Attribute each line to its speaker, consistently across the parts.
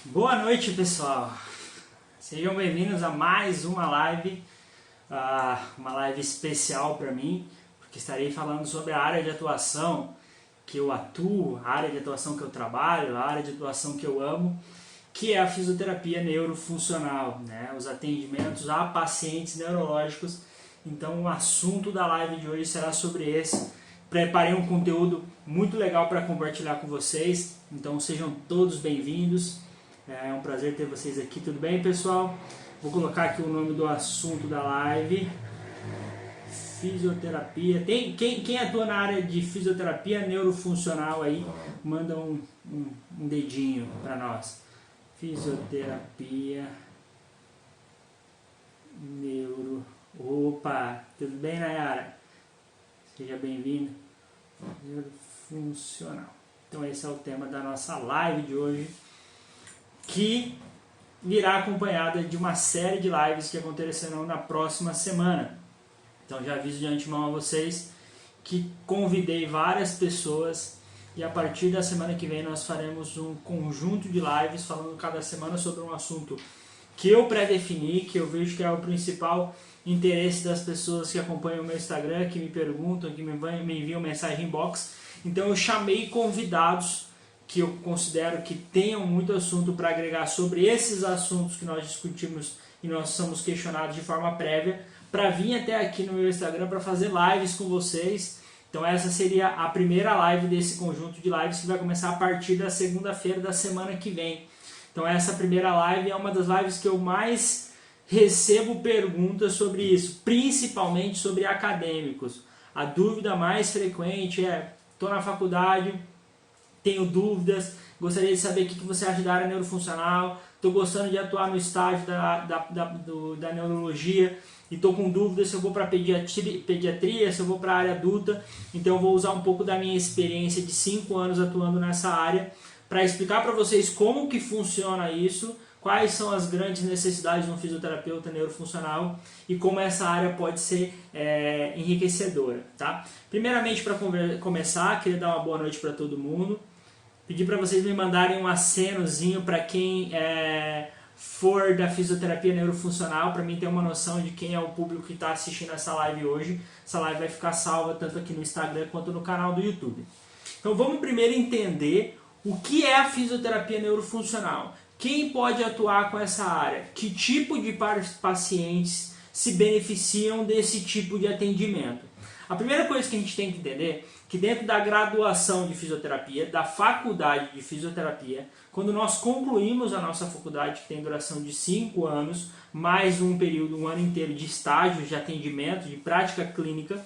Speaker 1: Boa noite, pessoal. Sejam bem-vindos a mais uma live especial para mim, porque estarei falando sobre a área de atuação que eu atuo, a área de atuação que eu trabalho, a área de atuação que eu amo, que é a fisioterapia neurofuncional, né? Os atendimentos a pacientes neurológicos. Então, o assunto da live de hoje será sobre esse. Preparei um conteúdo muito legal para compartilhar com vocês, então sejam todos bem-vindos. É um prazer ter vocês aqui, tudo bem, pessoal? Vou colocar aqui o nome do assunto da live. Fisioterapia. Quem atua na área de fisioterapia neurofuncional aí, manda um dedinho para nós. Fisioterapia neuro... Opa, tudo bem, Nayara? Seja bem-vindo. Neurofuncional. Então esse é o tema da nossa live de hoje, que virá acompanhada de uma série de lives que acontecerão na próxima semana. Então já aviso de antemão a vocês que convidei várias pessoas e a partir da semana que vem nós faremos um conjunto de lives falando cada semana sobre um assunto que eu pré-defini, que eu vejo que é o principal interesse das pessoas que acompanham o meu Instagram, que me perguntam, que me enviam mensagem inbox. Então eu chamei convidados que eu considero que tenham muito assunto para agregar sobre esses assuntos que nós discutimos e nós somos questionados de forma prévia, para vir até aqui no meu Instagram para fazer lives com vocês. Então essa seria a primeira live desse conjunto de lives que vai começar a partir da segunda-feira da semana que vem. Então essa primeira live é uma das lives que eu mais recebo perguntas sobre isso, principalmente sobre acadêmicos. A dúvida mais frequente é: estou na faculdade, tenho dúvidas, gostaria de saber o que você acha da área neurofuncional, estou gostando de atuar no estágio da neurologia e estou com dúvidas se eu vou para pediatria, se eu vou para a área adulta. Então eu vou usar um pouco da minha experiência de 5 anos atuando nessa área para explicar para vocês como que funciona isso, quais são as grandes necessidades de um fisioterapeuta neurofuncional e como essa área pode ser enriquecedora. Tá? Primeiramente, para começar, queria dar uma boa noite para todo mundo. Pedir para vocês me mandarem um acenozinho para quem for da fisioterapia neurofuncional, para mim ter uma noção de quem é o público que está assistindo essa live hoje. Essa live vai ficar salva tanto aqui no Instagram quanto no canal do YouTube. Então vamos primeiro entender o que é a fisioterapia neurofuncional. Quem pode atuar com essa área? Que tipo de pacientes se beneficiam desse tipo de atendimento? A primeira coisa que a gente tem que entender é que dentro da graduação de fisioterapia, da faculdade de fisioterapia, quando nós concluímos a nossa faculdade, que tem duração de 5 anos, mais um período, um ano inteiro de estágios de atendimento, de prática clínica,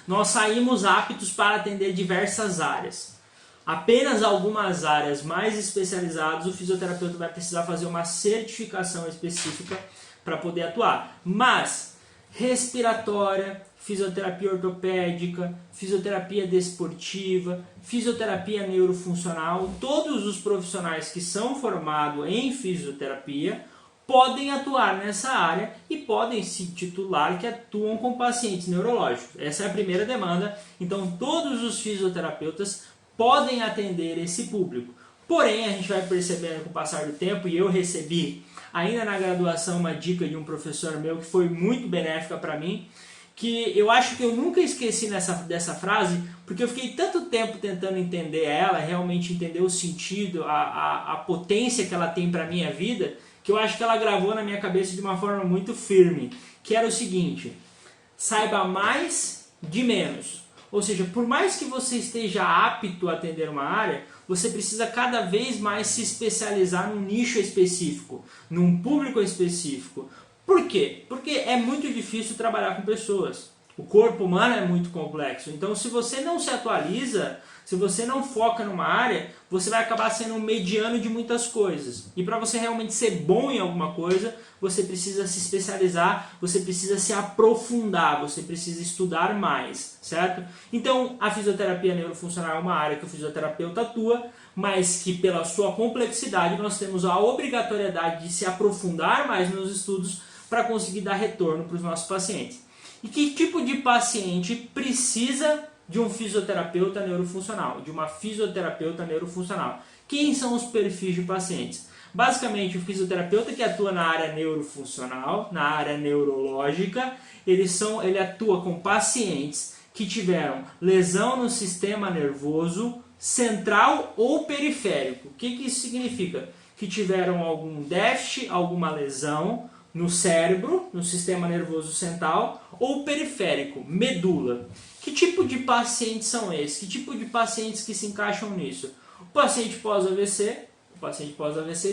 Speaker 1: nós saímos aptos para atender diversas áreas. Apenas algumas áreas mais especializadas, o fisioterapeuta vai precisar fazer uma certificação específica para poder atuar. Mas respiratória, fisioterapia ortopédica, fisioterapia desportiva, fisioterapia neurofuncional, todos os profissionais que são formados em fisioterapia podem atuar nessa área e podem se titular que atuam com pacientes neurológicos. Essa é a primeira demanda. Então todos os fisioterapeutas podem atender esse público. Porém, a gente vai percebendo com o passar do tempo, e eu recebi ainda na graduação uma dica de um professor meu que foi muito benéfica para mim, que eu acho que eu nunca esqueci dessa frase, porque eu fiquei tanto tempo tentando entender ela, realmente entender o sentido, a potência que ela tem para a minha vida, que eu acho que ela gravou na minha cabeça de uma forma muito firme, que era o seguinte: saiba mais de menos. Ou seja, por mais que você esteja apto a atender uma área, você precisa cada vez mais se especializar num nicho específico, num público específico. Por quê? Porque é muito difícil trabalhar com pessoas. O corpo humano é muito complexo. Então, se você não se atualiza, se você não foca numa área, você vai acabar sendo um mediano de muitas coisas. E para você realmente ser bom em alguma coisa, você precisa se especializar, você precisa se aprofundar, você precisa estudar mais, certo? Então, a fisioterapia neurofuncional é uma área que o fisioterapeuta atua, mas que pela sua complexidade nós temos a obrigatoriedade de se aprofundar mais nos estudos para conseguir dar retorno para os nossos pacientes. E que tipo de paciente precisa de um fisioterapeuta neurofuncional, de uma fisioterapeuta neurofuncional? Quem são os perfis de pacientes? Basicamente, o fisioterapeuta que atua na área neurofuncional, na área neurológica, ele atua com pacientes que tiveram lesão no sistema nervoso central ou periférico. O que isso significa? Que tiveram algum déficit, alguma lesão no cérebro, no sistema nervoso central ou periférico, medula. Que tipo de pacientes são esses? Que tipo de pacientes que se encaixam nisso? O paciente pós-AVC,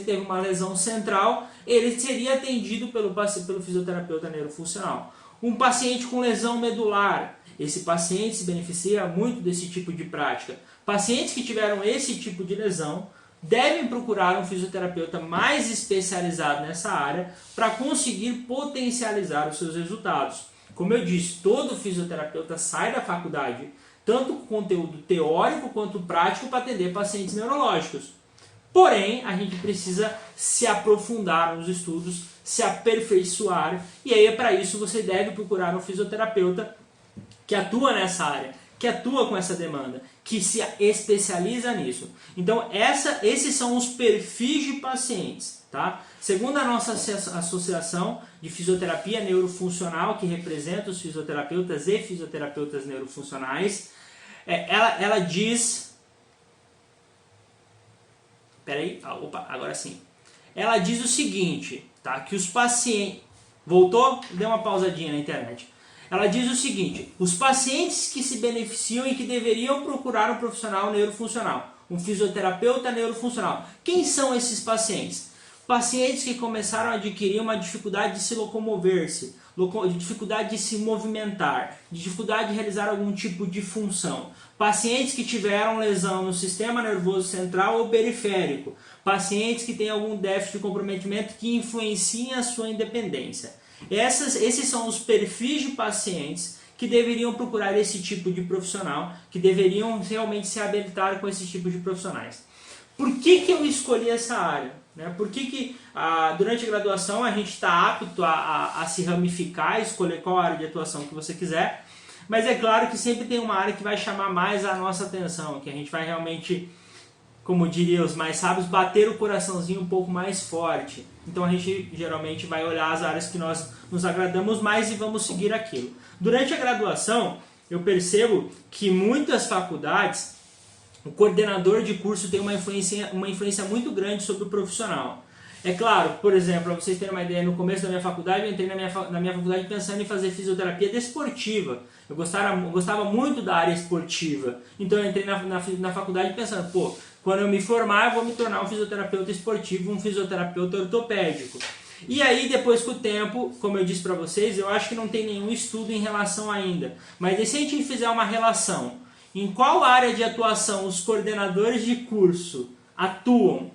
Speaker 1: teve uma lesão central, ele seria atendido pelo fisioterapeuta neurofuncional. Um paciente com lesão medular, esse paciente se beneficia muito desse tipo de prática. Pacientes que tiveram esse tipo de lesão devem procurar um fisioterapeuta mais especializado nessa área para conseguir potencializar os seus resultados. Como eu disse, todo fisioterapeuta sai da faculdade, tanto com conteúdo teórico quanto prático, para atender pacientes neurológicos. Porém, a gente precisa se aprofundar nos estudos, se aperfeiçoar, e aí para isso você deve procurar um fisioterapeuta que atua nessa área, que atua com essa demanda, que se especializa nisso. Então, esses são os perfis de pacientes. Tá? Segundo a nossa Associação de Fisioterapia Neurofuncional, que representa os fisioterapeutas e fisioterapeutas neurofuncionais, ela diz... Peraí, agora sim. Ela diz o seguinte, tá? Que os pacientes... Voltou? Deu uma pausadinha na internet. Ela diz o seguinte: os pacientes que se beneficiam e que deveriam procurar um profissional neurofuncional, um fisioterapeuta neurofuncional. Quem são esses pacientes? Pacientes que começaram a adquirir uma dificuldade de se locomover-se, dificuldade de se movimentar, dificuldade de realizar algum tipo de função. Pacientes que tiveram lesão no sistema nervoso central ou periférico. Pacientes que têm algum déficit de comprometimento que influenciem a sua independência. Esses são os perfis de pacientes que deveriam procurar esse tipo de profissional, que deveriam realmente se habilitar com esse tipo de profissionais. Por que eu escolhi essa área? Por que durante a graduação a gente está apto a se ramificar, escolher qual área de atuação que você quiser, mas é claro que sempre tem uma área que vai chamar mais a nossa atenção, que a gente vai realmente, como diriam os mais sábios, bater o coraçãozinho um pouco mais forte. Então a gente geralmente vai olhar as áreas que nós nos agradamos mais e vamos seguir aquilo. Durante a graduação, eu percebo que muitas faculdades, o coordenador de curso tem uma influência muito grande sobre o profissional. É claro, por exemplo, para vocês terem uma ideia, no começo da minha faculdade, eu entrei na minha faculdade pensando em fazer fisioterapia desportiva. Eu gostava muito da área esportiva. Então eu entrei na faculdade pensando, quando eu me formar, eu vou me tornar um fisioterapeuta esportivo, um fisioterapeuta ortopédico. E aí, depois com o tempo, como eu disse para vocês, eu acho que não tem nenhum estudo em relação ainda. Mas e se a gente fizer uma relação? Em qual área de atuação os coordenadores de curso atuam?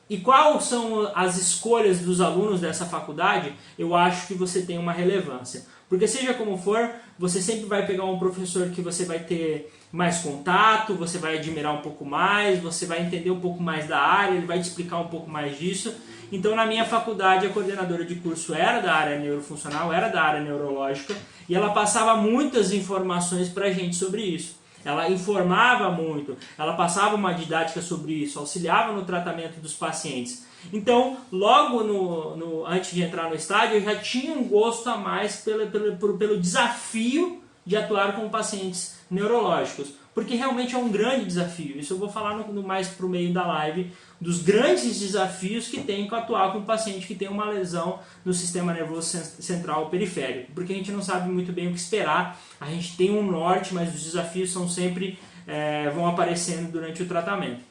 Speaker 1: E quais são as escolhas dos alunos dessa faculdade? Eu acho que você tem uma relevância. Porque seja como for, você sempre vai pegar um professor que você vai ter mais contato, você vai admirar um pouco mais, você vai entender um pouco mais da área, ele vai te explicar um pouco mais disso. Então, na minha faculdade, a coordenadora de curso era da área neurofuncional, era da área neurológica, e ela passava muitas informações para a gente sobre isso. Ela informava muito, ela passava uma didática sobre isso, auxiliava no tratamento dos pacientes. Então, logo antes de entrar no estágio, eu já tinha um gosto a mais pelo desafio de atuar com pacientes neurológicos, porque realmente é um grande desafio. Isso eu vou falar mais para o meio da live, dos grandes desafios que tem com atuar com um paciente que tem uma lesão no sistema nervoso central ou periférico, porque a gente não sabe muito bem o que esperar, a gente tem um norte, mas os desafios são sempre vão aparecendo durante o tratamento.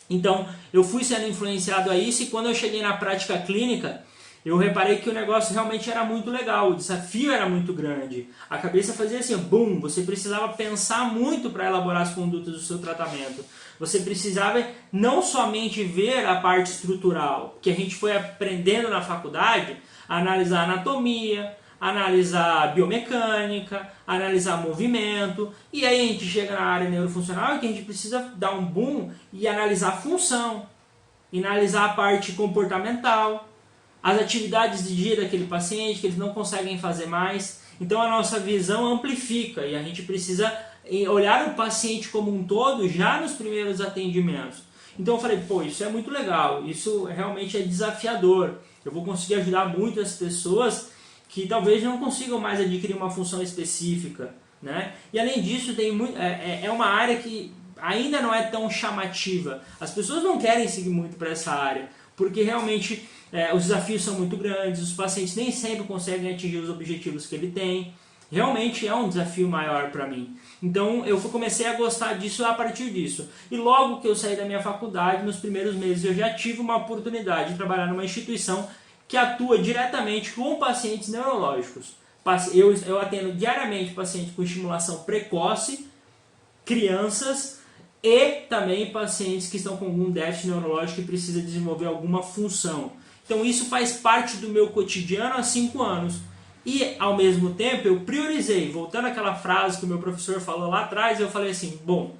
Speaker 1: Então, eu fui sendo influenciado a isso, e quando eu cheguei na prática clínica, eu reparei que o negócio realmente era muito legal, o desafio era muito grande. A cabeça fazia assim, bum, você precisava pensar muito para elaborar as condutas do seu tratamento. Você precisava não somente ver a parte estrutural, que a gente foi aprendendo na faculdade, analisar anatomia, analisar biomecânica, analisar movimento, e aí a gente chega na área neurofuncional, que a gente precisa dar um boom e analisar a função, analisar a parte comportamental, as atividades de dia daquele paciente que eles não conseguem fazer mais. Então a nossa visão amplifica e a gente precisa olhar o paciente como um todo já nos primeiros atendimentos. Então eu falei, pô, isso é muito legal, isso realmente é desafiador. Eu vou conseguir ajudar muitas pessoas que talvez não consigam mais adquirir uma função específica, né? E além disso, é uma área que ainda não é tão chamativa. As pessoas não querem seguir muito para essa área, porque realmente os desafios são muito grandes, os pacientes nem sempre conseguem atingir os objetivos que ele tem. Realmente é um desafio maior para mim. Então eu comecei a gostar disso a partir disso. E logo que eu saí da minha faculdade, nos primeiros meses eu já tive uma oportunidade de trabalhar numa instituição que atua diretamente com pacientes neurológicos. Eu atendo diariamente pacientes com estimulação precoce, crianças e também pacientes que estão com algum déficit neurológico e precisa desenvolver alguma função. Então isso faz parte do meu cotidiano há 5 anos. E ao mesmo tempo eu priorizei, voltando àquela frase que o meu professor falou lá atrás, eu falei assim, bom,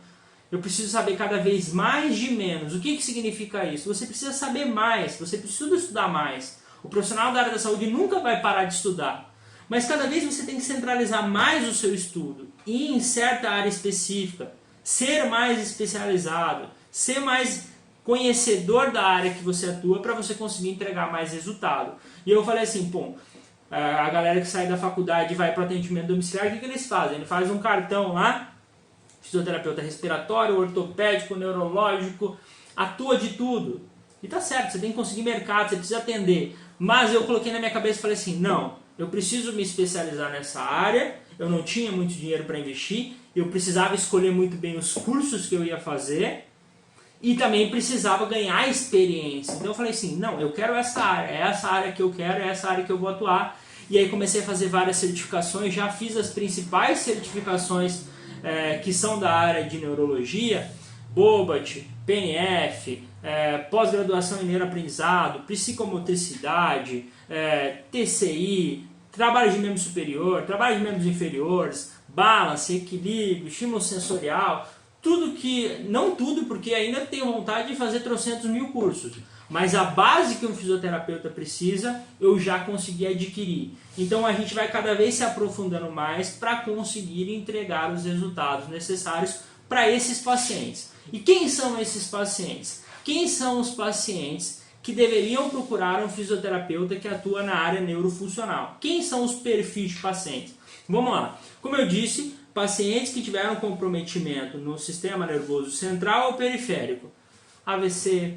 Speaker 1: eu preciso saber cada vez mais de menos. O que significa isso? Você precisa saber mais, você precisa estudar mais. O profissional da área da saúde nunca vai parar de estudar. Mas cada vez você tem que centralizar mais o seu estudo, ir em certa área específica, ser mais especializado, ser mais conhecedor da área que você atua para você conseguir entregar mais resultado. E eu falei assim, pô, a galera que sai da faculdade e vai para o atendimento domiciliar, o que eles fazem? Ele faz um cartão lá, fisioterapeuta respiratório, ortopédico, neurológico, atua de tudo. E tá certo, você tem que conseguir mercado, você precisa atender. Mas eu coloquei na minha cabeça e falei assim, não, eu preciso me especializar nessa área, eu não tinha muito dinheiro para investir, eu precisava escolher muito bem os cursos que eu ia fazer e também precisava ganhar experiência. Então eu falei assim, não, eu quero essa área, é essa área que eu quero, é essa área que eu vou atuar. E aí comecei a fazer várias certificações, já fiz as principais certificações que são da área de neurologia, BOBAT, PNF, pós-graduação em neuroaprendizado, psicomotricidade, TCI, trabalho de membro superior, trabalho de membros inferiores, balance, equilíbrio, estímulo sensorial, tudo que, não tudo, porque ainda tenho vontade de fazer 300.000 cursos, mas a base que um fisioterapeuta precisa, eu já consegui adquirir. Então a gente vai cada vez se aprofundando mais para conseguir entregar os resultados necessários para esses pacientes. E quem são esses pacientes? Quem são os pacientes que deveriam procurar um fisioterapeuta que atua na área neurofuncional? Quem são os perfis de pacientes? Vamos lá. Como eu disse, pacientes que tiveram comprometimento no sistema nervoso central ou periférico, AVC,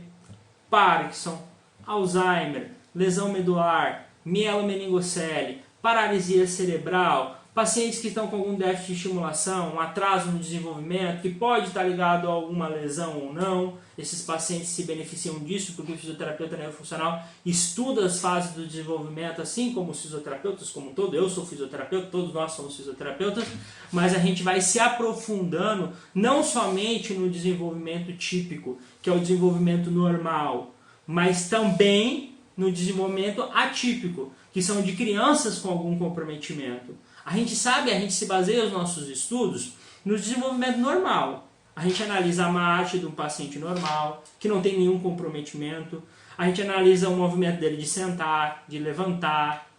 Speaker 1: Parkinson, Alzheimer, lesão medular, mielomeningocele, paralisia cerebral, pacientes que estão com algum déficit de estimulação, um atraso no desenvolvimento, que pode estar ligado a alguma lesão ou não. Esses pacientes se beneficiam disso porque o fisioterapeuta neurofuncional estuda as fases do desenvolvimento, assim como os fisioterapeutas como um todo. Eu sou fisioterapeuta, todos nós somos fisioterapeutas, mas a gente vai se aprofundando não somente no desenvolvimento típico, que é o desenvolvimento normal, mas também no desenvolvimento atípico, que são de crianças com algum comprometimento. A gente se baseia os nossos estudos no desenvolvimento normal. A gente analisa a marcha de um paciente normal, que não tem nenhum comprometimento. A gente analisa o movimento dele de sentar, de levantar.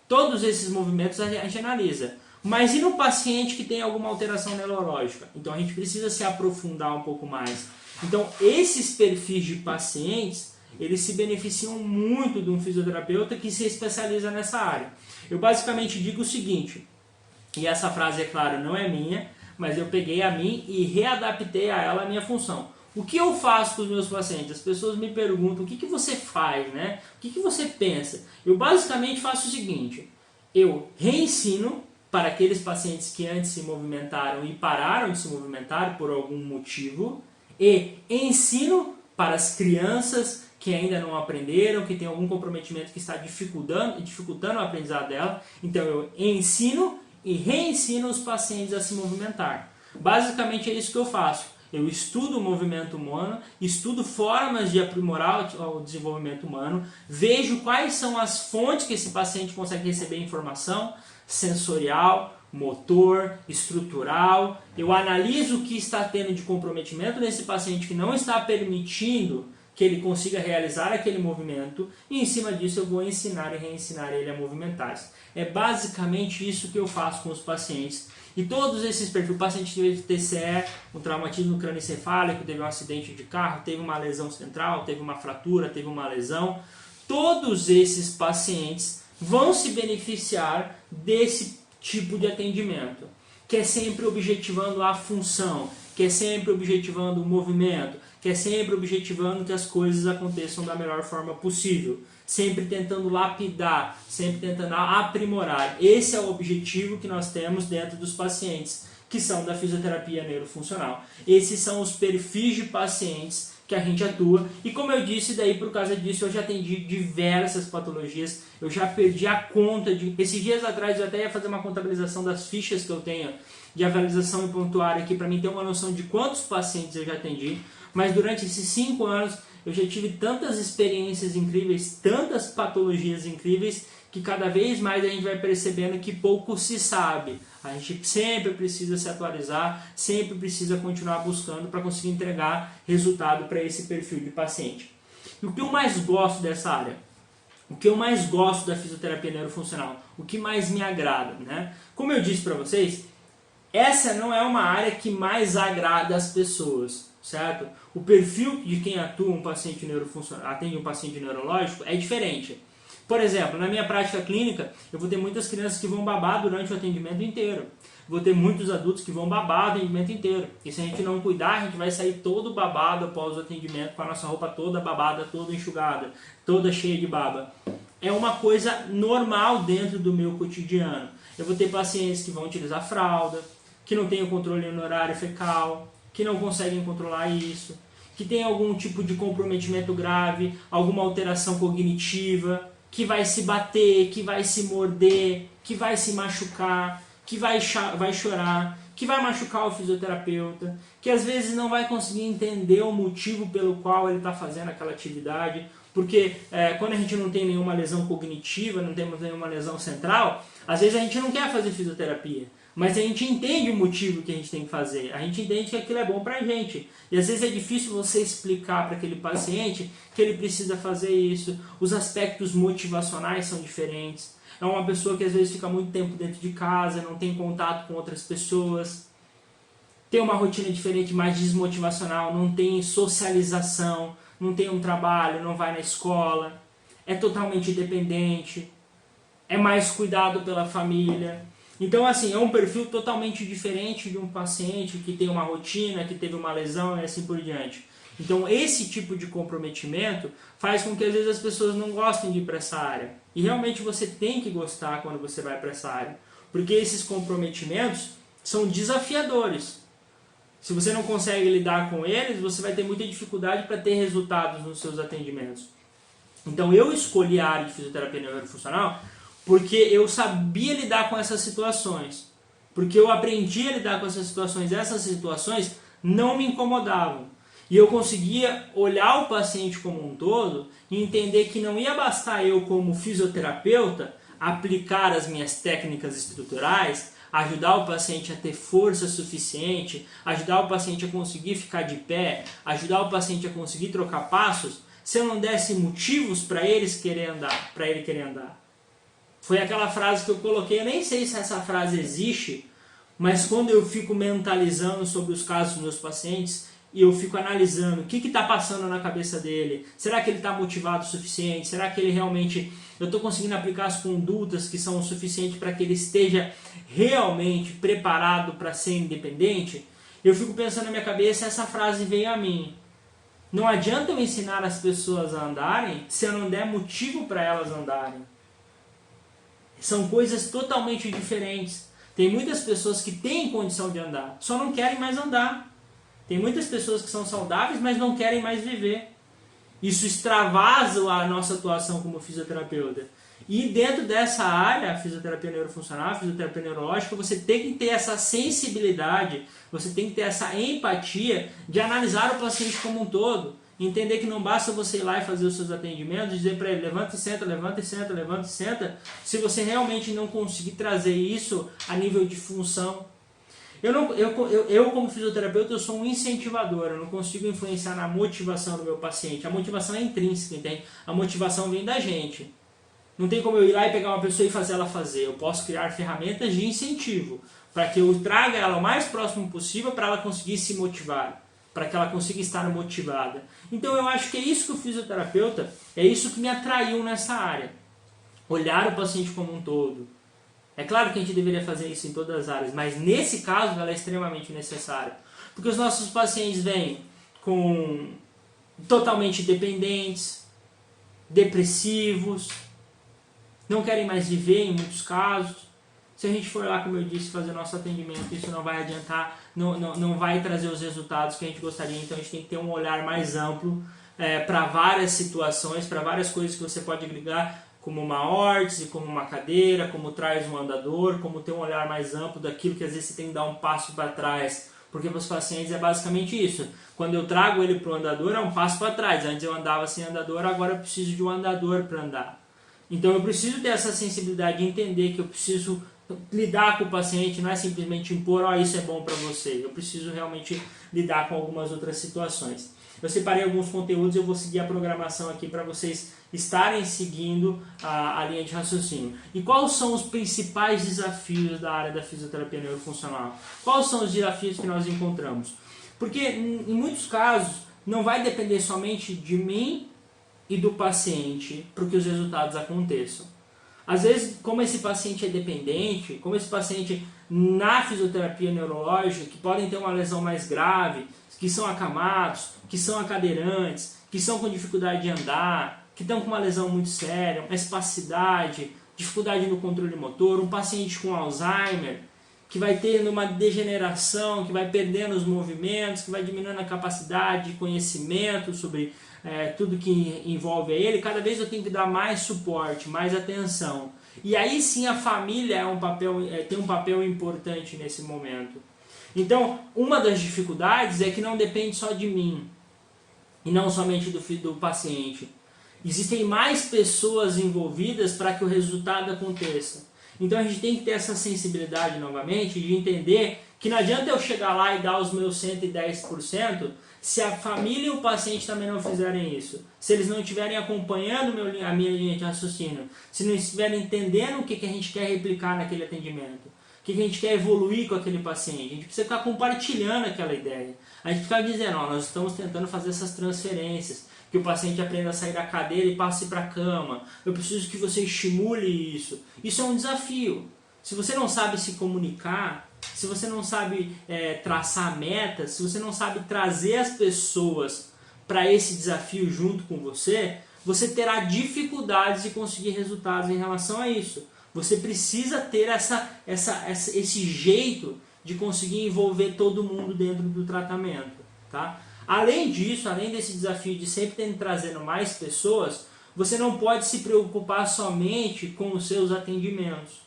Speaker 1: Todos esses movimentos a gente analisa. Mas e no paciente que tem alguma alteração neurológica? Então a gente precisa se aprofundar um pouco mais. Então esses perfis de pacientes, eles se beneficiam muito de um fisioterapeuta que se especializa nessa área. Eu basicamente digo o seguinte, e essa frase, é claro, não é minha, mas eu peguei a mim e readaptei a ela a minha função. O que eu faço com os meus pacientes? As pessoas me perguntam, o que você faz, né? O que você pensa? Eu basicamente faço o seguinte, eu reensino para aqueles pacientes que antes se movimentaram e pararam de se movimentar por algum motivo, e ensino para as crianças que ainda não aprenderam, que tem algum comprometimento que está dificultando o aprendizado dela. Então eu ensino e reensino os pacientes a se movimentar. Basicamente é isso que eu faço. Eu estudo o movimento humano, estudo formas de aprimorar o desenvolvimento humano, vejo quais são as fontes que esse paciente consegue receber informação sensorial, motor, estrutural. Eu analiso o que está tendo de comprometimento nesse paciente que não está permitindo que ele consiga realizar aquele movimento, e em cima disso eu vou ensinar e reensinar ele a movimentar-se. É basicamente isso que eu faço com os pacientes. E todos esses perfis, o paciente teve TCE, um traumatismo crânioencefálico, teve um acidente de carro, teve uma lesão central, teve uma fratura, teve uma lesão, todos esses pacientes vão se beneficiar desse tipo de atendimento, que é sempre objetivando a função, que é sempre objetivando o movimento, que é sempre objetivando que as coisas aconteçam da melhor forma possível, sempre tentando lapidar, sempre tentando aprimorar. Esse é o objetivo que nós temos dentro dos pacientes, que são da fisioterapia neurofuncional. Esses são os perfis de pacientes que a gente atua, e como eu disse, daí por causa disso eu já atendi diversas patologias, eu já perdi a conta de... Esses dias atrás eu até ia fazer uma contabilização das fichas que eu tenho de avaliação e prontuário aqui, para mim ter uma noção de quantos pacientes eu já atendi, mas durante esses 5 anos eu já tive tantas experiências incríveis, tantas patologias incríveis, que cada vez mais a gente vai percebendo que pouco se sabe. A gente sempre precisa se atualizar, sempre precisa continuar buscando para conseguir entregar resultado para esse perfil de paciente. E o que eu mais gosto dessa área? O que eu mais gosto da fisioterapia neurofuncional? O que mais me agrada, né? Como eu disse para vocês, essa não é uma área que mais agrada as pessoas, certo? O perfil de quem atua um paciente neurofuncional, atende um paciente neurológico é diferente. Por exemplo, na minha prática clínica, eu vou ter muitas crianças que vão babar durante o atendimento inteiro. Vou ter muitos adultos que vão babar o atendimento inteiro. E se a gente não cuidar, a gente vai sair todo babado após o atendimento, com a nossa roupa toda babada, toda enxugada, toda cheia de baba. É uma coisa normal dentro do meu cotidiano. Eu vou ter pacientes que vão utilizar fralda, que não têm o controle no horário fecal, que não conseguem controlar isso, que tem algum tipo de comprometimento grave, alguma alteração cognitiva, que vai se bater, que vai se morder, que vai se machucar, que vai chorar, que vai machucar o fisioterapeuta, que às vezes não vai conseguir entender o motivo pelo qual ele está fazendo aquela atividade, porque quando a gente não tem nenhuma lesão cognitiva, não temos nenhuma lesão central, às vezes a gente não quer fazer fisioterapia. Mas a gente entende o motivo que a gente tem que fazer, a gente entende que aquilo é bom pra gente. E às vezes é difícil você explicar para aquele paciente que ele precisa fazer isso, os aspectos motivacionais são diferentes. É uma pessoa que às vezes fica muito tempo dentro de casa, não tem contato com outras pessoas, tem uma rotina diferente, mais desmotivacional, não tem socialização, não tem um trabalho, não vai na escola, é totalmente dependente, é mais cuidado pela família. Então, assim, é um perfil totalmente diferente de um paciente que tem uma rotina, que teve uma lesão e assim por diante. Então, esse tipo de comprometimento faz com que, às vezes, as pessoas não gostem de ir para essa área. E, realmente, você tem que gostar quando você vai para essa área. Porque esses comprometimentos são desafiadores. Se você não consegue lidar com eles, você vai ter muita dificuldade para ter resultados nos seus atendimentos. Então, eu escolhi a área de fisioterapia neurofuncional porque eu sabia lidar com essas situações, porque eu aprendi a lidar com essas situações não me incomodavam. E eu conseguia olhar o paciente como um todo e entender que não ia bastar eu, como fisioterapeuta, aplicar as minhas técnicas estruturais, ajudar o paciente a ter força suficiente, ajudar o paciente a conseguir ficar de pé, ajudar o paciente a conseguir trocar passos, se eu não desse motivos para ele querer andar. Foi aquela frase que eu coloquei, eu nem sei se essa frase existe, mas quando eu fico mentalizando sobre os casos dos meus pacientes, e eu fico analisando o que está passando na cabeça dele, será que ele está motivado o suficiente, será que ele realmente, eu estou conseguindo aplicar as condutas que são o suficiente para que ele esteja realmente preparado para ser independente, eu fico pensando na minha cabeça, essa frase veio a mim. Não adianta eu ensinar as pessoas a andarem se eu não der motivo para elas andarem. São coisas totalmente diferentes. Tem muitas pessoas que têm condição de andar, só não querem mais andar. Tem muitas pessoas que são saudáveis, mas não querem mais viver. Isso extravasa a nossa atuação como fisioterapeuta. E dentro dessa área, a fisioterapia neurofuncional, a fisioterapia neurológica, você tem que ter essa sensibilidade, você tem que ter essa empatia de analisar o paciente como um todo. Entender que não basta você ir lá e fazer os seus atendimentos, dizer para ele, levanta e senta, levanta e senta, levanta e senta, se você realmente não conseguir trazer isso a nível de função. Eu como fisioterapeuta, eu sou um incentivador, eu não consigo influenciar na motivação do meu paciente. A motivação é intrínseca, entende? A motivação vem da gente. Não tem como eu ir lá e pegar uma pessoa e fazer ela fazer. Eu posso criar ferramentas de incentivo para que eu traga ela o mais próximo possível para ela conseguir se motivar, para que ela consiga estar motivada. Então eu acho que é isso que o fisioterapeuta, é isso que me atraiu nessa área. Olhar o paciente como um todo. É claro que a gente deveria fazer isso em todas as áreas, mas nesse caso ela é extremamente necessária. Porque os nossos pacientes vêm totalmente dependentes, depressivos, não querem mais viver em muitos casos. Se a gente for lá, como eu disse, fazer nosso atendimento, isso não vai adiantar, não vai trazer os resultados que a gente gostaria. Então a gente tem que ter um olhar mais amplo para várias situações, para várias coisas que você pode ligar, como uma órtese, como uma cadeira, como traz um andador, como ter um olhar mais amplo daquilo que às vezes você tem que dar um passo para trás. Porque para os pacientes é basicamente isso. Quando eu trago ele para o andador, é um passo para trás. Antes eu andava sem andador, agora eu preciso de um andador para andar. Então eu preciso ter essa sensibilidade de entender que eu preciso lidar com o paciente, não é simplesmente impor, isso é bom para você. Eu preciso realmente lidar com algumas outras situações. Eu separei alguns conteúdos, eu vou seguir a programação aqui para vocês estarem seguindo a linha de raciocínio. E quais são os principais desafios da área da fisioterapia neurofuncional? Quais são os desafios que nós encontramos? Porque em muitos casos não vai depender somente de mim e do paciente para que os resultados aconteçam. Às vezes, como esse paciente é dependente, como esse paciente na fisioterapia neurológica, que podem ter uma lesão mais grave, que são acamados, que são acadeirantes, que são com dificuldade de andar, que estão com uma lesão muito séria, uma espasticidade, dificuldade no controle motor, um paciente com Alzheimer, que vai tendo uma degeneração, que vai perdendo os movimentos, que vai diminuindo a capacidade de conhecimento sobre tudo que envolve ele, cada vez eu tenho que dar mais suporte, mais atenção. E aí sim a família tem um papel importante nesse momento. Então, uma das dificuldades é que não depende só de mim, e não somente do paciente. Existem mais pessoas envolvidas para que o resultado aconteça. Então a gente tem que ter essa sensibilidade novamente de entender que não adianta eu chegar lá e dar os meus 110% se a família e o paciente também não fizerem isso. Se eles não estiverem acompanhando a minha linha de raciocínio, se não estiverem entendendo o que a gente quer replicar naquele atendimento, o que a gente quer evoluir com aquele paciente. A gente precisa ficar compartilhando aquela ideia. A gente fica dizendo, nós estamos tentando fazer essas transferências, que o paciente aprenda a sair da cadeira e passe para a cama. Eu preciso que você estimule isso. Isso é um desafio. Se você não sabe se comunicar, se você não sabe traçar metas, se você não sabe trazer as pessoas para esse desafio junto com você, você terá dificuldades de conseguir resultados em relação a isso. Você precisa ter esse jeito de conseguir envolver todo mundo dentro do tratamento. Tá? Além disso, além desse desafio de sempre ter trazendo mais pessoas, você não pode se preocupar somente com os seus atendimentos.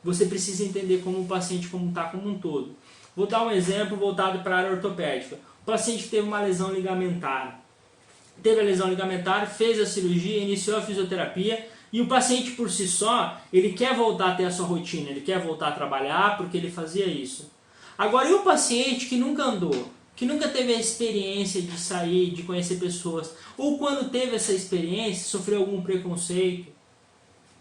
Speaker 1: Você precisa entender como o paciente está como um todo. Vou dar um exemplo voltado para a área ortopédica. O paciente teve uma lesão ligamentar. Teve a lesão ligamentar, fez a cirurgia, iniciou a fisioterapia e o paciente por si só, ele quer voltar a ter a sua rotina, ele quer voltar a trabalhar porque ele fazia isso. Agora, e o paciente que nunca andou? Que nunca teve a experiência de sair, de conhecer pessoas, ou quando teve essa experiência, sofreu algum preconceito,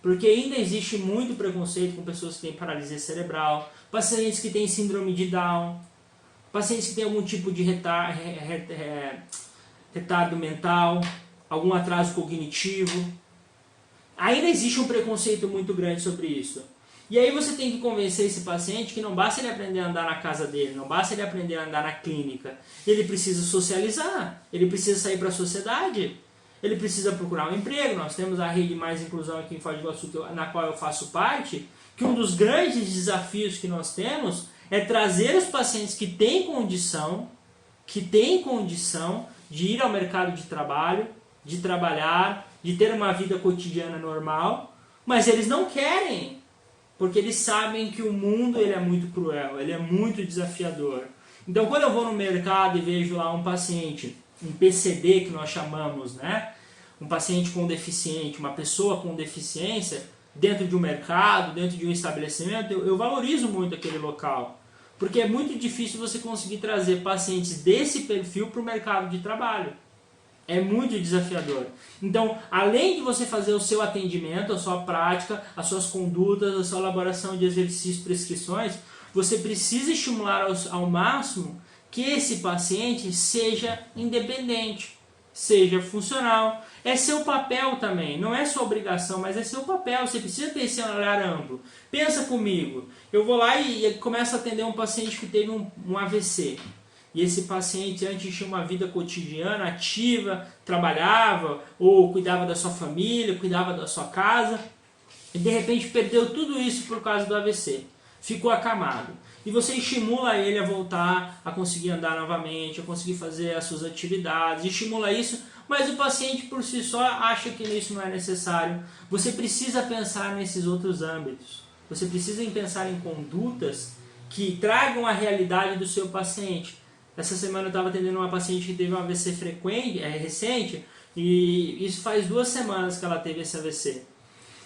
Speaker 1: porque ainda existe muito preconceito com pessoas que têm paralisia cerebral, pacientes que têm síndrome de Down, pacientes que têm algum tipo de retardo mental, algum atraso cognitivo. Ainda existe um preconceito muito grande sobre isso. E aí você tem que convencer esse paciente que não basta ele aprender a andar na casa dele, não basta ele aprender a andar na clínica. Ele precisa socializar, ele precisa sair para a sociedade, ele precisa procurar um emprego. Nós temos a Rede Mais Inclusão aqui em Foz do Iguaçu, na qual eu faço parte, que um dos grandes desafios que nós temos é trazer os pacientes que têm condição de ir ao mercado de trabalho, de trabalhar, de ter uma vida cotidiana normal, mas eles não querem. Porque eles sabem que o mundo ele é muito cruel, ele é muito desafiador. Então quando eu vou no mercado e vejo lá um paciente, um PCD que nós chamamos, né? Um paciente com deficiente, uma pessoa com deficiência, dentro de um mercado, dentro de um estabelecimento, eu valorizo muito aquele local. Porque é muito difícil você conseguir trazer pacientes desse perfil para o mercado de trabalho. É muito desafiador. Então, além de você fazer o seu atendimento, a sua prática, as suas condutas, a sua elaboração de exercícios, prescrições, você precisa estimular ao máximo que esse paciente seja independente, seja funcional. É seu papel também, não é sua obrigação, mas é seu papel. Você precisa ter esse olhar amplo. Pensa comigo, eu vou lá e começo a atender um paciente que teve um AVC. E esse paciente antes tinha uma vida cotidiana, ativa, trabalhava, ou cuidava da sua família, cuidava da sua casa, e de repente perdeu tudo isso por causa do AVC. Ficou acamado. E você estimula ele a voltar, a conseguir andar novamente, a conseguir fazer as suas atividades, estimula isso, mas o paciente por si só acha que isso não é necessário. Você precisa pensar nesses outros âmbitos. Você precisa pensar em condutas que tragam a realidade do seu paciente. Essa semana eu estava atendendo uma paciente que teve um AVC recente, e isso faz 2 semanas que ela teve esse AVC.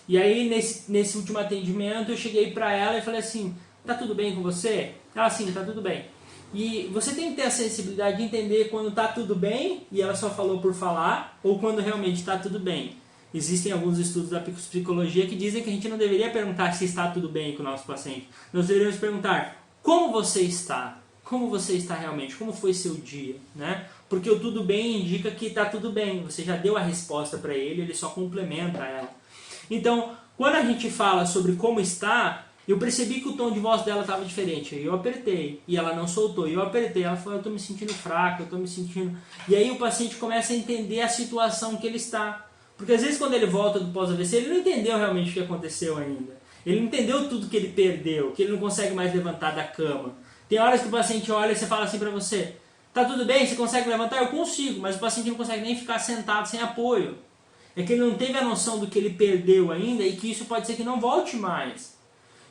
Speaker 1: E aí, nesse último atendimento, eu cheguei para ela e falei assim, tá tudo bem com você? Ela, sim, tá tudo bem. E você tem que ter a sensibilidade de entender quando tá tudo bem, e ela só falou por falar, ou quando realmente tá tudo bem. Existem alguns estudos da psicologia que dizem que a gente não deveria perguntar se está tudo bem com o nosso paciente. Nós deveríamos perguntar, como você está? Como você está realmente? Como foi seu dia? Né? Porque o tudo bem indica que está tudo bem. Você já deu a resposta para ele, ele só complementa ela. Então, quando a gente fala sobre como está, eu percebi que o tom de voz dela estava diferente. Eu apertei e ela não soltou. Eu apertei, ela falou, eu estou me sentindo fraca, eu estou me sentindo... E aí o paciente começa a entender a situação que ele está. Porque às vezes quando ele volta do pós-AVC, ele não entendeu realmente o que aconteceu ainda. Ele não entendeu tudo que ele perdeu, que ele não consegue mais levantar da cama. Tem horas que o paciente olha e você fala assim pra você, tá tudo bem, você consegue levantar? Eu consigo, mas o paciente não consegue nem ficar sentado sem apoio. É que ele não teve a noção do que ele perdeu ainda e que isso pode ser que não volte mais.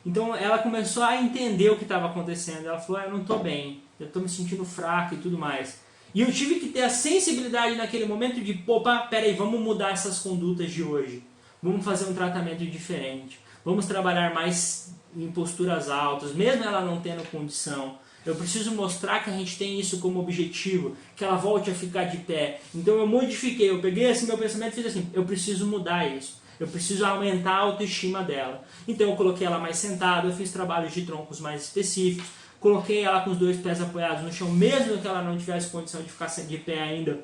Speaker 1: Então ela começou a entender o que estava acontecendo. Ela falou, eu não estou bem, eu estou me sentindo fraca e tudo mais. E eu tive que ter a sensibilidade naquele momento de, opa, peraí, vamos mudar essas condutas de hoje. Vamos fazer um tratamento diferente. Vamos trabalhar mais em posturas altas, mesmo ela não tendo condição. Eu preciso mostrar que a gente tem isso como objetivo, que ela volte a ficar de pé. Então eu modifiquei, eu peguei esse meu pensamento e fiz assim, eu preciso mudar isso. Eu preciso aumentar a autoestima dela. Então eu coloquei ela mais sentada, eu fiz trabalhos de troncos mais específicos, coloquei ela com os 2 pés apoiados no chão, mesmo que ela não tivesse condição de ficar de pé ainda,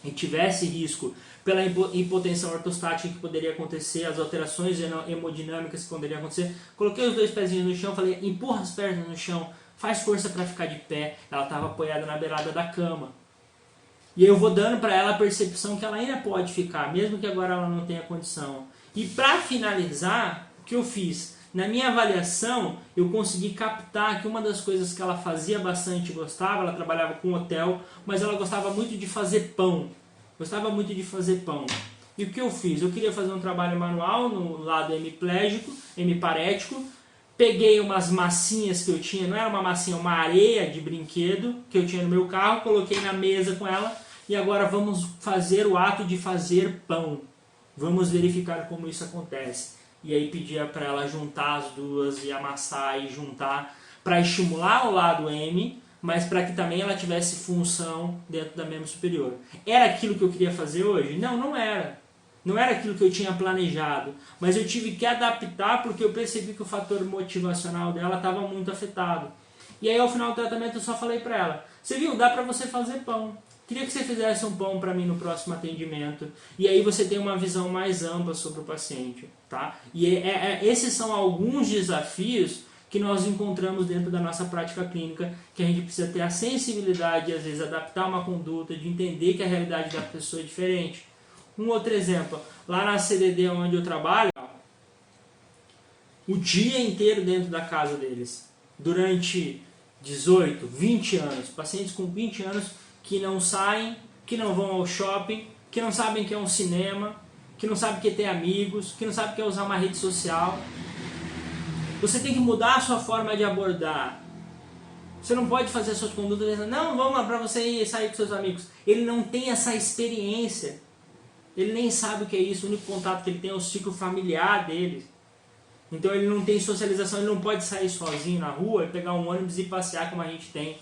Speaker 1: e tivesse risco pela hipotensão ortostática que poderia acontecer, as alterações hemodinâmicas que poderiam acontecer. Coloquei os 2 pezinhos no chão, falei, empurra as pernas no chão, faz força para ficar de pé. Ela estava apoiada na beirada da cama. E eu vou dando para ela a percepção que ela ainda pode ficar, mesmo que agora ela não tenha condição. E para finalizar, o que eu fiz? Na minha avaliação, eu consegui captar que uma das coisas que ela fazia bastante, gostava, ela trabalhava com hotel, mas ela gostava muito de fazer pão. Gostava muito de fazer pão. E o que eu fiz? Eu queria fazer um trabalho manual no lado hemiparético. Peguei umas massinhas que eu tinha, não era uma massinha, uma areia de brinquedo que eu tinha no meu carro, coloquei na mesa com ela e agora vamos fazer o ato de fazer pão. Vamos verificar como isso acontece. E aí pedia para ela juntar as duas e amassar e juntar para estimular o lado M, mas para que também ela tivesse função dentro da membro superior. Era aquilo que eu queria fazer hoje? Não, não era. Não era aquilo que eu tinha planejado, mas eu tive que adaptar porque eu percebi que o fator motivacional dela estava muito afetado. E aí ao final do tratamento eu só falei para ela, você viu, dá para você fazer pão. Queria que você fizesse um pão para mim no próximo atendimento. E aí você tem uma visão mais ampla sobre o paciente. Tá? E esses são alguns desafios que nós encontramos dentro da nossa prática clínica, que a gente precisa ter a sensibilidade de às vezes adaptar uma conduta, de entender que a realidade da pessoa é diferente. Um outro exemplo, lá na CDD onde eu trabalho, o dia inteiro dentro da casa deles, durante 18, 20 anos, pacientes com 20 anos que não saem, que não vão ao shopping, que não sabem que é um cinema, que não sabem que é ter amigos, que não sabem que é usar uma rede social. Você tem que mudar a sua forma de abordar. Você não pode fazer suas condutas dizendo, não, vamos lá para você ir sair com seus amigos. Ele não tem essa experiência. Ele nem sabe o que é isso. O único contato que ele tem é o ciclo familiar dele. Então ele não tem socialização, ele não pode sair sozinho na rua e pegar um ônibus e passear como a gente tem.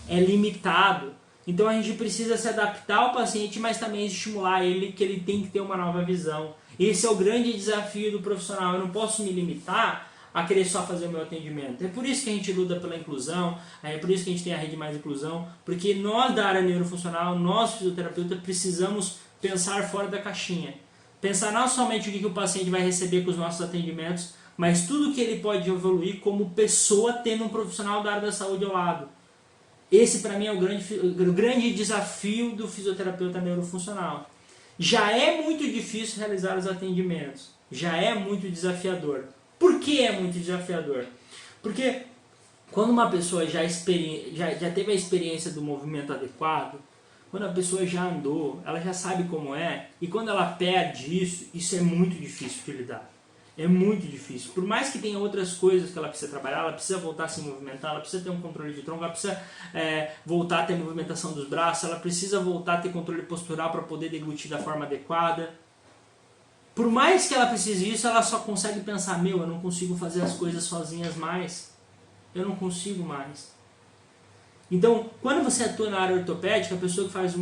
Speaker 1: É limitado. Então a gente precisa se adaptar ao paciente, mas também estimular ele, que ele tem que ter uma nova visão. Esse é o grande desafio do profissional. Eu não posso me limitar a querer só fazer o meu atendimento. É por isso que a gente luta pela inclusão, é por isso que a gente tem a Rede Mais Inclusão, porque nós da área neurofuncional, nós fisioterapeutas, precisamos pensar fora da caixinha. Pensar não somente o que o paciente vai receber com os nossos atendimentos, mas tudo que ele pode evoluir como pessoa tendo um profissional da área da saúde ao lado. Esse para mim é o grande desafio do fisioterapeuta neurofuncional. Já é muito difícil realizar os atendimentos, já é muito desafiador. Por que é muito desafiador? Porque quando uma pessoa já teve a experiência do movimento adequado, quando a pessoa já andou, ela já sabe como é, e quando ela perde isso, isso é muito difícil de lidar. É muito difícil. Por mais que tenha outras coisas que ela precisa trabalhar, ela precisa voltar a se movimentar, ela precisa ter um controle de tronco, ela precisa voltar a ter movimentação dos braços, ela precisa voltar a ter controle postural para poder deglutir da forma adequada. Por mais que ela precise disso, ela só consegue pensar, eu não consigo fazer as coisas sozinhas mais. Eu não consigo mais. Então, quando você atua na área ortopédica, a pessoa que faz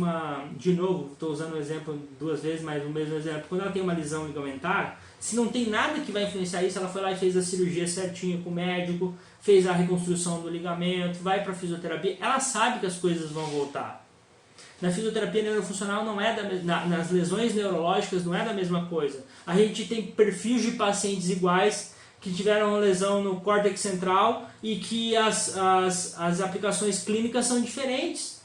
Speaker 1: de novo, estou usando o exemplo 2 vezes, mas o mesmo exemplo, quando ela tem uma lesão ligamentar, se não tem nada que vai influenciar isso, ela foi lá e fez a cirurgia certinho com o médico, fez a reconstrução do ligamento, vai para a fisioterapia, ela sabe que as coisas vão voltar. Na fisioterapia neurofuncional não é nas lesões neurológicas não é da mesma coisa. A gente tem perfis de pacientes iguais que tiveram uma lesão no córtex central e que as aplicações clínicas são diferentes.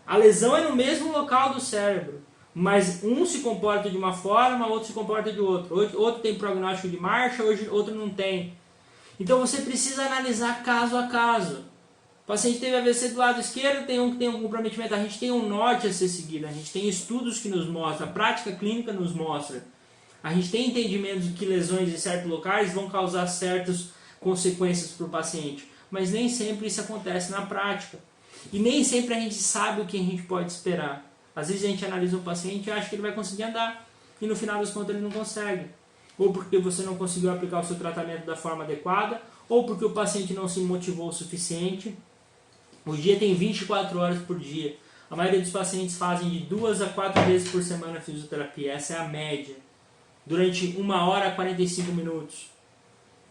Speaker 1: A lesão é no mesmo local do cérebro, mas um se comporta de uma forma, outro se comporta de outro. Outro tem prognóstico de marcha, outro não tem. Então você precisa analisar caso a caso. O paciente teve AVC do lado esquerdo, tem um que tem um comprometimento. A gente tem um norte a ser seguido, a gente tem estudos que nos mostram, a prática clínica nos mostra. A gente tem entendimento de que lesões em certos locais vão causar certas consequências para o paciente. Mas nem sempre isso acontece na prática. E nem sempre a gente sabe o que a gente pode esperar. Às vezes a gente analisa um paciente e acha que ele vai conseguir andar. E no final das contas ele não consegue. Ou porque você não conseguiu aplicar o seu tratamento da forma adequada, ou porque o paciente não se motivou o suficiente. O dia tem 24 horas por dia. A maioria dos pacientes fazem de 2 a 4 vezes por semana fisioterapia. Essa é a média. Durante 1 hora e 45 minutos.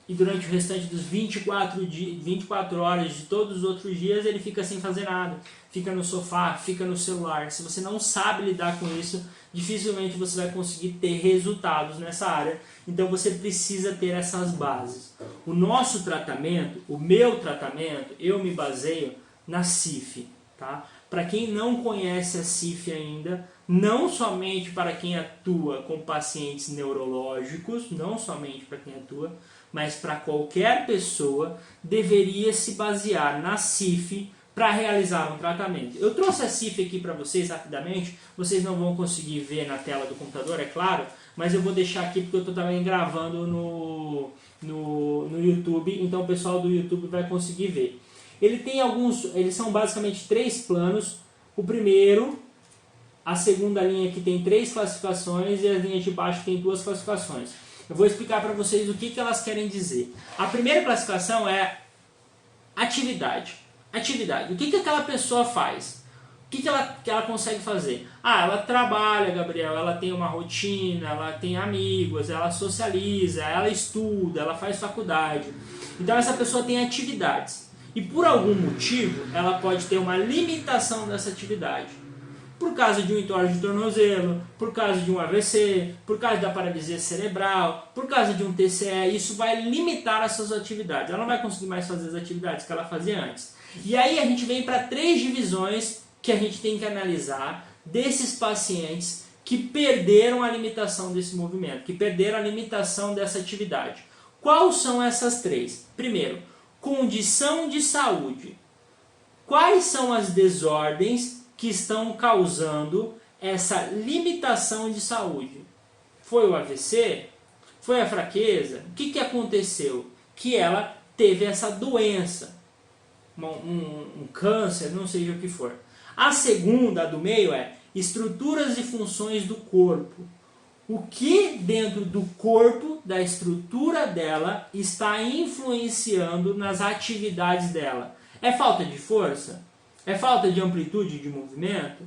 Speaker 1: E durante o restante dos 24 horas de todos os outros dias, ele fica sem fazer nada. Fica no sofá, fica no celular. Se você não sabe lidar com isso, dificilmente você vai conseguir ter resultados nessa área. Então você precisa ter essas bases. O nosso tratamento, o meu tratamento, eu me baseio na CIF. Tá? Para quem não conhece a CIF ainda, não somente para quem atua com pacientes neurológicos, não somente para quem atua, mas para qualquer pessoa, deveria se basear na CIF para realizar um tratamento. Eu trouxe a CIF aqui para vocês rapidamente, vocês não vão conseguir ver na tela do computador, é claro, mas eu vou deixar aqui porque eu estou também gravando no YouTube, então o pessoal do YouTube vai conseguir ver. Eles são basicamente 3 planos. O primeiro, a segunda linha que tem 3 classificações e as linhas de baixo tem 2 classificações. Eu vou explicar para vocês o que elas querem dizer. A primeira classificação é atividade. Atividade. O que aquela pessoa faz? O que ela consegue fazer? Ela trabalha, Gabriel, ela tem uma rotina, ela tem amigos, ela socializa, ela estuda, ela faz faculdade. Então essa pessoa tem atividades. E por algum motivo, ela pode ter uma limitação dessa atividade. Por causa de um entorse de tornozelo, por causa de um AVC, por causa da paralisia cerebral, por causa de um TCE, isso vai limitar as suas atividades. Ela não vai conseguir mais fazer as atividades que ela fazia antes. E aí a gente vem para 3 divisões que a gente tem que analisar desses pacientes que perderam a limitação desse movimento, que perderam a limitação dessa atividade. Quais são essas 3? Primeiro, condição de saúde. Quais são as desordens que estão causando essa limitação de saúde? Foi o AVC? Foi a fraqueza? O que aconteceu? Que ela teve essa doença, um câncer, não seja o que for. A segunda, a do meio, é estruturas e funções do corpo. O que dentro do corpo, da estrutura dela, está influenciando nas atividades dela? É falta de força? É falta de amplitude de movimento?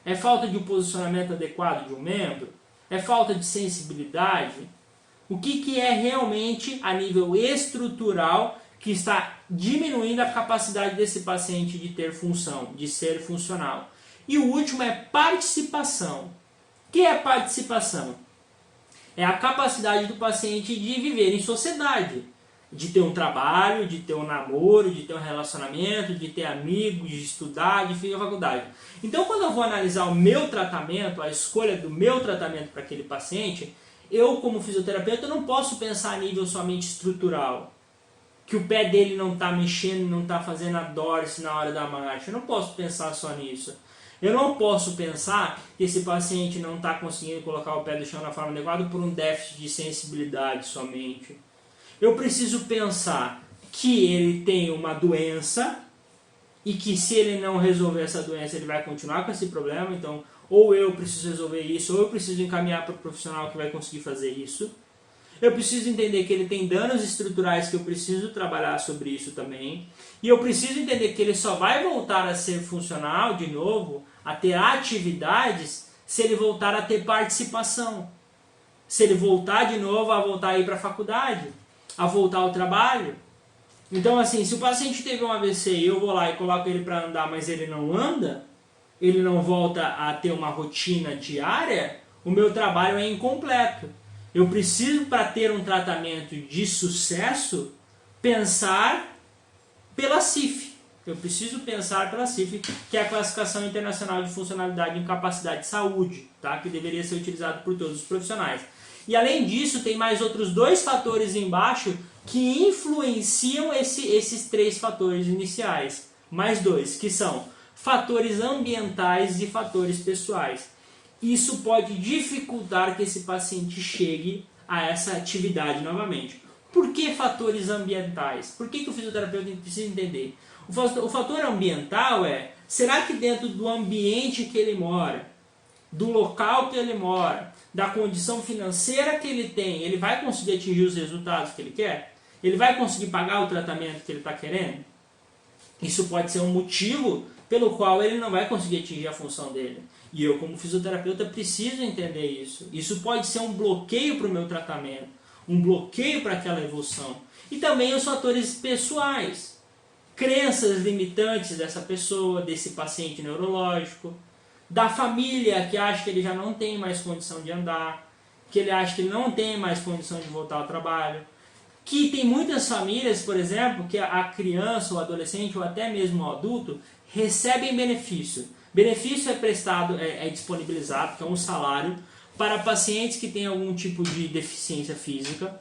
Speaker 1: É falta de um posicionamento adequado de um membro? É falta de sensibilidade? O que é realmente a nível estrutural que está diminuindo a capacidade desse paciente de ter função, de ser funcional? E o último é participação. O que é participação? É a capacidade do paciente de viver em sociedade, de ter um trabalho, de ter um namoro, de ter um relacionamento, de ter amigos, de estudar, de ir à faculdade. Então, quando eu vou analisar o meu tratamento, a escolha do meu tratamento para aquele paciente, eu, como fisioterapeuta, não posso pensar a nível somente estrutural. Que o pé dele não está mexendo, não está fazendo a dorse na hora da marcha. Eu não posso pensar só nisso. Eu não posso pensar que esse paciente não está conseguindo colocar o pé do chão na forma adequada por um déficit de sensibilidade somente. Eu preciso pensar que ele tem uma doença e que se ele não resolver essa doença, ele vai continuar com esse problema. Então, ou eu preciso resolver isso, ou eu preciso encaminhar para o profissional que vai conseguir fazer isso. Eu preciso entender que ele tem danos estruturais que eu preciso trabalhar sobre isso também. E eu preciso entender que ele só vai voltar a ser funcional de novo, a ter atividades, se ele voltar a ter participação. Se ele voltar de novo a voltar a ir para a faculdade, a voltar ao trabalho. Então, assim, se o paciente teve um AVC e eu vou lá e coloco ele para andar, mas ele não anda, ele não volta a ter uma rotina diária, o meu trabalho é incompleto. Eu preciso, para ter um tratamento de sucesso, pensar pela CIF. Eu preciso pensar pela CIF, que é a Classificação Internacional de Funcionalidade e Incapacidade de Saúde, tá? Que deveria ser utilizado por todos os profissionais. E além disso, tem mais outros 2 fatores embaixo que influenciam esses 3 fatores iniciais. Mais 2, que são fatores ambientais e fatores pessoais. Isso pode dificultar que esse paciente chegue a essa atividade novamente. Por que fatores ambientais? Por que o fisioterapeuta precisa entender? O fator ambiental é, será que dentro do ambiente que ele mora, do local que ele mora, da condição financeira que ele tem, ele vai conseguir atingir os resultados que ele quer? Ele vai conseguir pagar o tratamento que ele está querendo? Isso pode ser um motivo pelo qual ele não vai conseguir atingir a função dele. E eu, como fisioterapeuta, preciso entender isso. Isso pode ser um bloqueio para o meu tratamento, um bloqueio para aquela evolução. E também os fatores pessoais, crenças limitantes dessa pessoa, desse paciente neurológico, da família que acha que ele já não tem mais condição de andar, que ele acha que ele não tem mais condição de voltar ao trabalho. Que tem muitas famílias, por exemplo, que a criança, o adolescente ou até mesmo o adulto recebem benefício. Benefício é prestado, é disponibilizado, que é um salário, para pacientes que têm algum tipo de deficiência física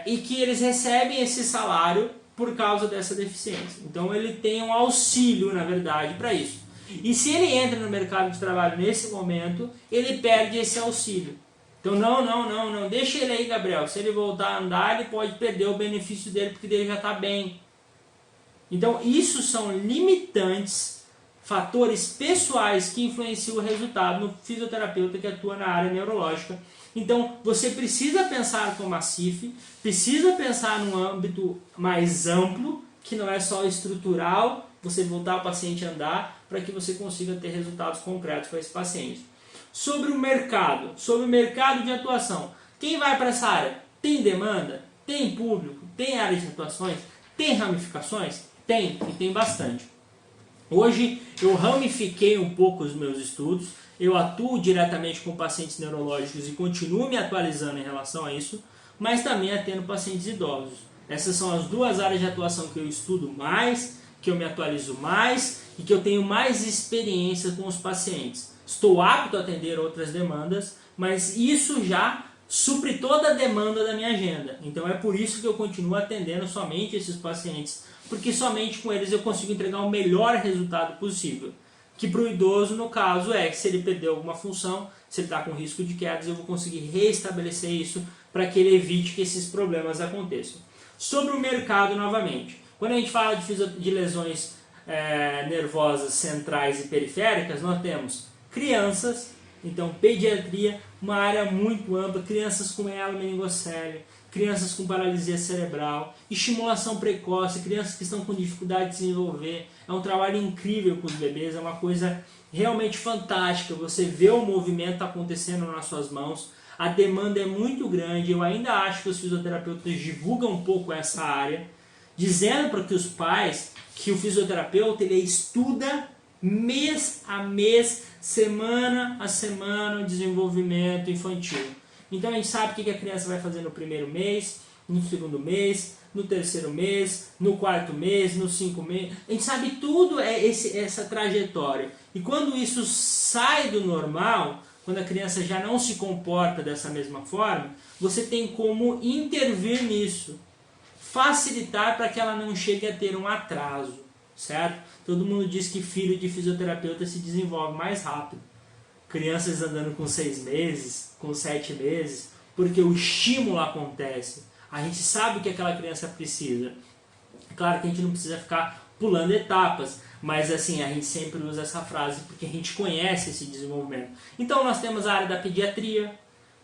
Speaker 1: e que eles recebem esse salário por causa dessa deficiência. Então ele tem um auxílio, na verdade, para isso. E se ele entra no mercado de trabalho nesse momento, ele perde esse auxílio. Então não, deixa ele aí, Gabriel. Se ele voltar a andar, ele pode perder o benefício dele porque ele já está bem. Então isso são limitantes, fatores pessoais que influenciam o resultado no fisioterapeuta que atua na área neurológica. Então você precisa pensar como a CIF, precisa pensar num âmbito mais amplo, que não é só estrutural, você voltar o paciente a andar, para que você consiga ter resultados concretos para esse paciente. Sobre o mercado de atuação. Quem vai para essa área? Tem demanda? Tem público? Tem área de atuações? Tem ramificações? Tem, e tem bastante. Hoje eu ramifiquei um pouco os meus estudos, eu atuo diretamente com pacientes neurológicos e continuo me atualizando em relação a isso, mas também atendo pacientes idosos. Essas são as 2 áreas de atuação que eu estudo mais, que eu me atualizo mais e que eu tenho mais experiência com os pacientes. Estou apto a atender outras demandas, mas isso já supre toda a demanda da minha agenda. Então é por isso que eu continuo atendendo somente esses pacientes, porque somente com eles eu consigo entregar o melhor resultado possível. Que para o idoso, no caso, é que se ele perder alguma função, se ele está com risco de quedas, eu vou conseguir restabelecer isso para que ele evite que esses problemas aconteçam. Sobre o mercado, novamente. Quando a gente fala de lesões nervosas centrais e periféricas, nós temos crianças, Então, pediatria, uma área muito ampla, crianças com meningocelia, crianças com paralisia cerebral, estimulação precoce, crianças que estão com dificuldade de se desenvolver. É um trabalho incrível com os bebês, é uma coisa realmente fantástica. Você vê o movimento acontecendo nas suas mãos, a demanda é muito grande. Eu ainda acho que os fisioterapeutas divulgam um pouco essa área, dizendo para que os pais que o fisioterapeuta ele estuda mês a mês, semana a semana, o desenvolvimento infantil. Então a gente sabe o que a criança vai fazer no primeiro mês, no segundo mês, no terceiro mês, no quarto mês, no 5 meses. A gente sabe tudo essa trajetória. E quando isso sai do normal, quando a criança já não se comporta dessa mesma forma, você tem como intervir nisso. Facilitar para que ela não chegue a ter um atraso, certo? Todo mundo diz que filho de fisioterapeuta se desenvolve mais rápido. Crianças andando com 6 meses, com 7 meses, porque o estímulo acontece. A gente sabe o que aquela criança precisa. Claro que a gente não precisa ficar pulando etapas, mas assim, a gente sempre usa essa frase porque a gente conhece esse desenvolvimento. Então nós temos a área da pediatria,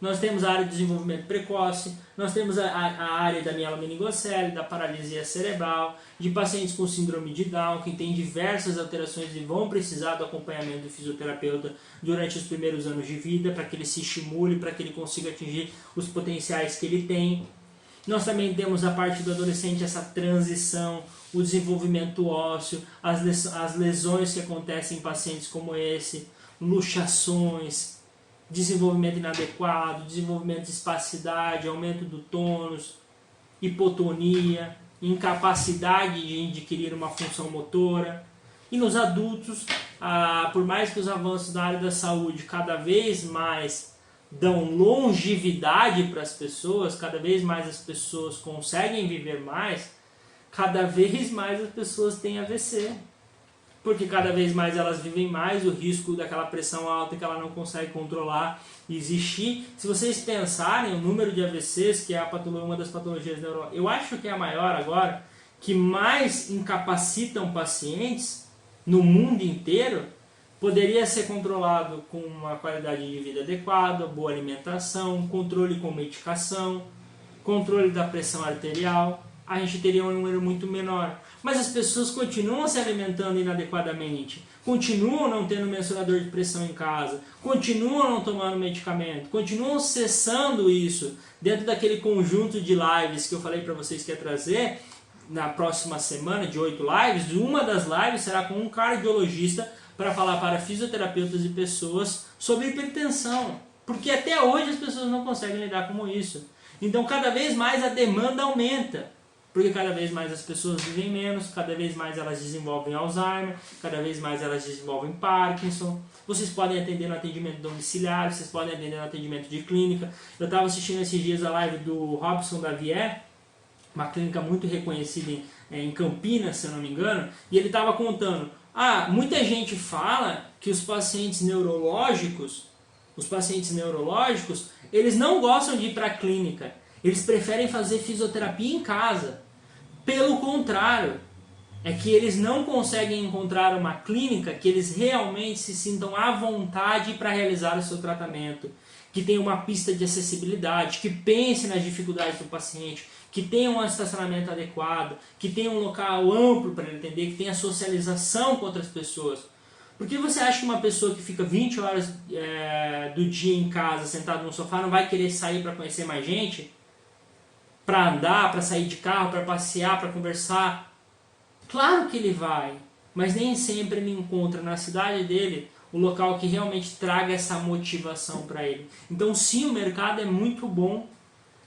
Speaker 1: nós temos a área de desenvolvimento precoce, nós temos a área da mielomeningocele, da paralisia cerebral, de pacientes com síndrome de Down, que tem diversas alterações e vão precisar do acompanhamento do fisioterapeuta durante os primeiros anos de vida, para que ele se estimule, para que ele consiga atingir os potenciais que ele tem. Nós também temos a parte do adolescente, essa transição, o desenvolvimento ósseo, as lesões que acontecem em pacientes como esse, luxações, desenvolvimento inadequado, desenvolvimento de espasticidade, aumento do tônus, hipotonia, incapacidade de adquirir uma função motora. E nos adultos, por mais que os avanços da área da saúde cada vez mais dão longevidade para as pessoas, cada vez mais as pessoas conseguem viver mais, cada vez mais as pessoas têm AVC. Porque cada vez mais elas vivem mais, o risco daquela pressão alta que ela não consegue controlar existir. Se vocês pensarem, o número de AVCs, que é uma das patologias neurológicas, eu acho que é a maior agora, que mais incapacitam pacientes no mundo inteiro, poderia ser controlado com uma qualidade de vida adequada, boa alimentação, controle com medicação, controle da pressão arterial, a gente teria um número muito menor. Mas as pessoas continuam se alimentando inadequadamente, continuam não tendo mensurador de pressão em casa, continuam não tomando medicamento, continuam cessando isso dentro daquele conjunto de lives que eu falei para vocês que ia trazer na próxima semana, de 8 lives. Uma das lives será com um cardiologista para falar para fisioterapeutas e pessoas sobre hipertensão, porque até hoje as pessoas não conseguem lidar com isso. Então cada vez mais a demanda aumenta. Porque cada vez mais as pessoas vivem menos, cada vez mais elas desenvolvem Alzheimer, cada vez mais elas desenvolvem Parkinson. Vocês podem atender no atendimento domiciliar, vocês podem atender no atendimento de clínica. Eu estava assistindo esses dias a live do Robson Davier, uma clínica muito reconhecida em Campinas, se eu não me engano, e ele estava contando, muita gente fala que os pacientes neurológicos, eles não gostam de ir para a clínica, eles preferem fazer fisioterapia em casa. Pelo contrário, é que eles não conseguem encontrar uma clínica que eles realmente se sintam à vontade para realizar o seu tratamento, que tenha uma pista de acessibilidade, que pense nas dificuldades do paciente, que tenha um estacionamento adequado, que tenha um local amplo para ele atender, que tenha socialização com outras pessoas. Por que você acha que uma pessoa que fica 20 horas do dia em casa, sentado no sofá, não vai querer sair para conhecer mais gente? Para andar, para sair de carro, para passear, para conversar? Claro que ele vai, mas nem sempre ele encontra na cidade dele o local que realmente traga essa motivação para ele. Então sim, o mercado é muito bom,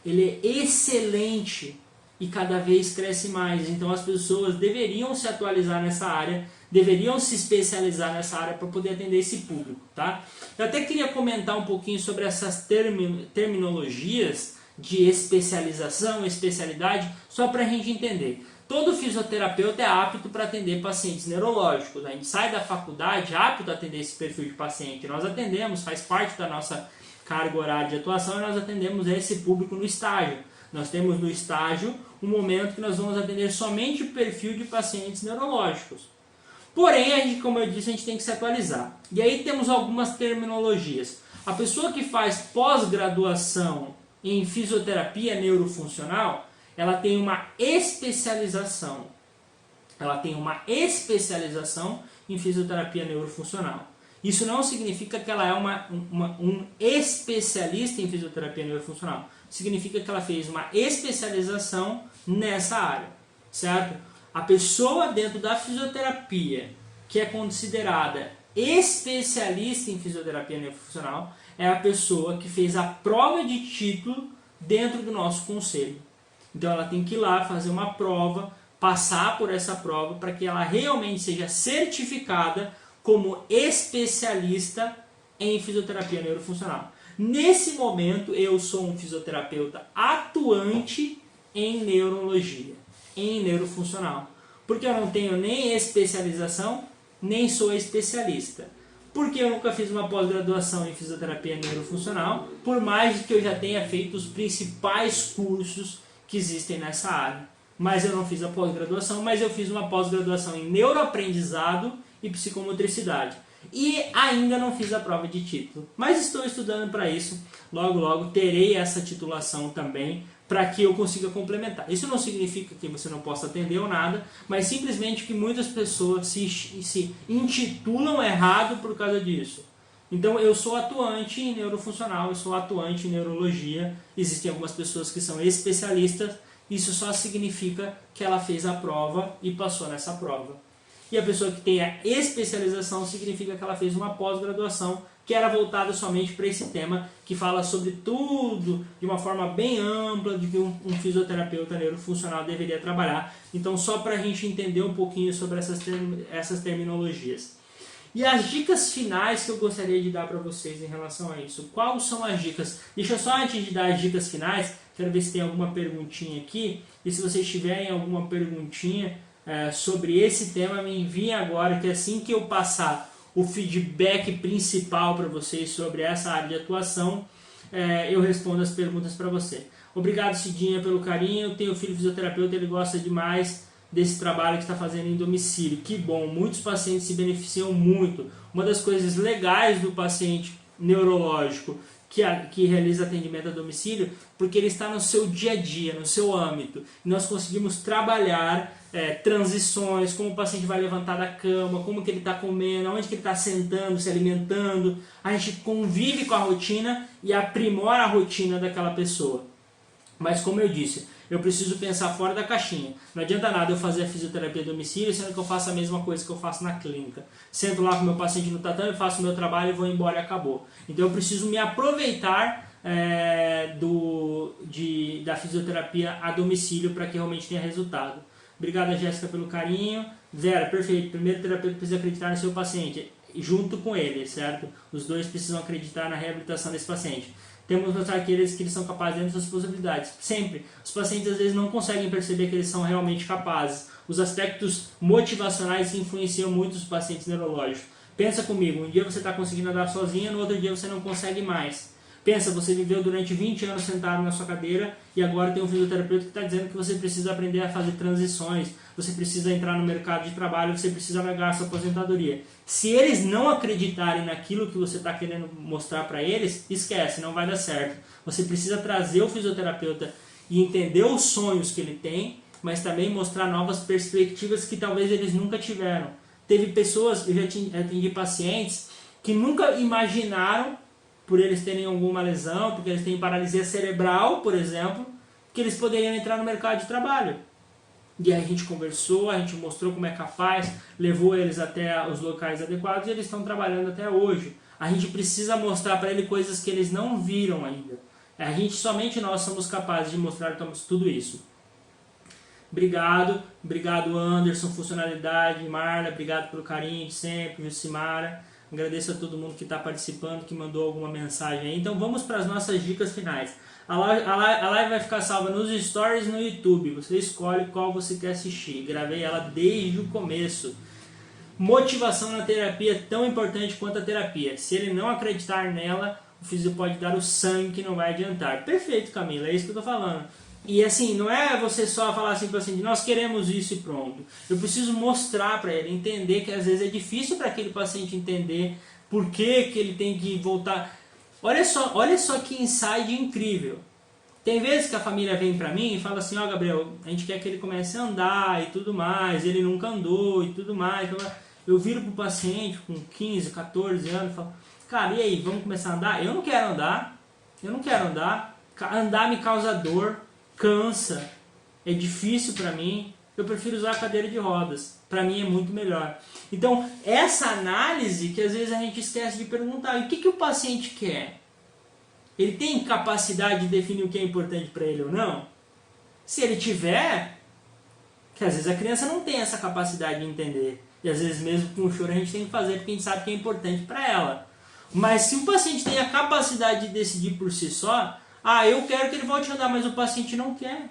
Speaker 1: ele é excelente e cada vez cresce mais. Então as pessoas deveriam se atualizar nessa área, deveriam se especializar nessa área para poder atender esse público, tá? Eu até queria comentar um pouquinho sobre essas terminologias de especialização, especialidade, só para a gente entender. Todo fisioterapeuta é apto para atender pacientes neurológicos. A gente sai da faculdade apto a atender esse perfil de paciente. Nós atendemos, faz parte da nossa carga horária de atuação, e nós atendemos esse público no estágio. Nós temos no estágio um momento que nós vamos atender somente o perfil de pacientes neurológicos. Porém, a gente, como eu disse, a gente tem que se atualizar. E aí temos algumas terminologias. A pessoa que faz pós-graduação em fisioterapia neurofuncional, ela tem uma especialização. Ela tem uma especialização em fisioterapia neurofuncional. Isso não significa que ela é um especialista em fisioterapia neurofuncional. Significa que ela fez uma especialização nessa área, certo? A pessoa dentro da fisioterapia que é considerada especialista em fisioterapia neurofuncional é a pessoa que fez a prova de título dentro do nosso conselho. Então ela tem que ir lá fazer uma prova, passar por essa prova para que ela realmente seja certificada como especialista em fisioterapia neurofuncional. Nesse momento eu sou um fisioterapeuta atuante em neurologia, em neurofuncional, porque eu não tenho nem especialização, nem sou especialista. Porque eu nunca fiz uma pós-graduação em fisioterapia neurofuncional, por mais que eu já tenha feito os principais cursos que existem nessa área. Mas eu não fiz a pós-graduação, mas eu fiz uma pós-graduação em neuroaprendizado e psicomotricidade. E ainda não fiz a prova de título. Mas estou estudando para isso. Logo, logo terei essa titulação também, para que eu consiga complementar. Isso não significa que você não possa atender ou nada, mas simplesmente que muitas pessoas se intitulam errado por causa disso. Então eu sou atuante em neurofuncional, eu sou atuante em neurologia, existem algumas pessoas que são especialistas, isso só significa que ela fez a prova e passou nessa prova. E a pessoa que tem a especialização significa que ela fez uma pós-graduação que era voltada somente para esse tema, que fala sobre tudo de uma forma bem ampla de que um fisioterapeuta neurofuncional deveria trabalhar. Então, só para a gente entender um pouquinho sobre essas terminologias. E as dicas finais que eu gostaria de dar para vocês em relação a isso. Quais são as dicas? Deixa eu só, antes de dar as dicas finais, quero ver se tem alguma perguntinha aqui. E se vocês tiverem alguma perguntinha sobre esse tema, me enviem agora, que assim que eu passar o feedback principal para vocês sobre essa área de atuação, eu respondo as perguntas para você. Obrigado, Cidinha, pelo carinho. Eu tenho filho fisioterapeuta, ele gosta demais desse trabalho que está fazendo em domicílio. Que bom, muitos pacientes se beneficiam muito. Uma das coisas legais do paciente neurológico que realiza atendimento a domicílio, porque ele está no seu dia a dia, no seu âmbito. E nós conseguimos trabalhar transições, como o paciente vai levantar da cama, como que ele está comendo, onde que ele está sentando, se alimentando. A gente convive com a rotina e aprimora a rotina daquela pessoa. Mas como eu disse, eu preciso pensar fora da caixinha. Não adianta nada eu fazer a fisioterapia a domicílio, sendo que eu faço a mesma coisa que eu faço na clínica. Sento lá com o meu paciente no tatame, faço o meu trabalho, vou embora e acabou. Então eu preciso me aproveitar da fisioterapia a domicílio para que realmente tenha resultado. Obrigado, Jéssica, pelo carinho. Vera, perfeito. Primeiro, o terapeuta precisa acreditar no seu paciente, junto com ele, certo? Os dois precisam acreditar na reabilitação desse paciente. Temos que mostrar que eles são capazes dentro das suas possibilidades. Sempre. Os pacientes às vezes não conseguem perceber que eles são realmente capazes. Os aspectos motivacionais influenciam muito os pacientes neurológicos. Pensa comigo, um dia você está conseguindo andar sozinho, no outro dia você não consegue mais. Pensa, você viveu durante 20 anos sentado na sua cadeira e agora tem um fisioterapeuta que está dizendo que você precisa aprender a fazer transições, você precisa entrar no mercado de trabalho, você precisa negar a sua aposentadoria. Se eles não acreditarem naquilo que você está querendo mostrar para eles, esquece, não vai dar certo. Você precisa trazer o fisioterapeuta e entender os sonhos que ele tem, mas também mostrar novas perspectivas que talvez eles nunca tiveram. Teve pessoas, eu já atendi pacientes que nunca imaginaram, por eles terem alguma lesão, porque eles têm paralisia cerebral, por exemplo, que eles poderiam entrar no mercado de trabalho. E aí a gente conversou, a gente mostrou como é capaz, levou eles até os locais adequados e eles estão trabalhando até hoje. A gente precisa mostrar para eles coisas que eles não viram ainda. Somente nós somos capazes de mostrar tudo isso. Obrigado Anderson, funcionalidade, Marla, obrigado pelo carinho de sempre, Jucimara. Agradeço a todo mundo que está participando, que mandou alguma mensagem aí. Então vamos para as nossas dicas finais. A live vai ficar salva nos stories no YouTube. Você escolhe qual você quer assistir. Gravei ela desde o começo. Motivação na terapia é tão importante quanto a terapia. Se ele não acreditar nela, o físio pode dar o sangue que não vai adiantar. Perfeito, Camila, é isso que eu estou falando. E assim, não é você só falar assim para o paciente, nós queremos isso e pronto. Eu preciso mostrar para ele, entender que às vezes é difícil para aquele paciente entender por que ele tem que voltar. Olha só que insight incrível. Tem vezes que a família vem para mim e fala assim, ó Gabriel, a gente quer que ele comece a andar e tudo mais, ele nunca andou e tudo mais. Eu viro pro paciente com 15, 14 anos e falo, cara, e aí, vamos começar a andar? Eu não quero andar, andar me causa dor, cansa, é difícil para mim, eu prefiro usar a cadeira de rodas, para mim é muito melhor. Então, essa análise que às vezes a gente esquece de perguntar, o que o paciente quer? Ele tem capacidade de definir o que é importante para ele ou não? Se ele tiver, que às vezes a criança não tem essa capacidade de entender, e às vezes mesmo com o choro a gente tem que fazer porque a gente sabe que é importante para ela. Mas se o paciente tem a capacidade de decidir por si só, eu quero que ele volte a andar, mas o paciente não quer.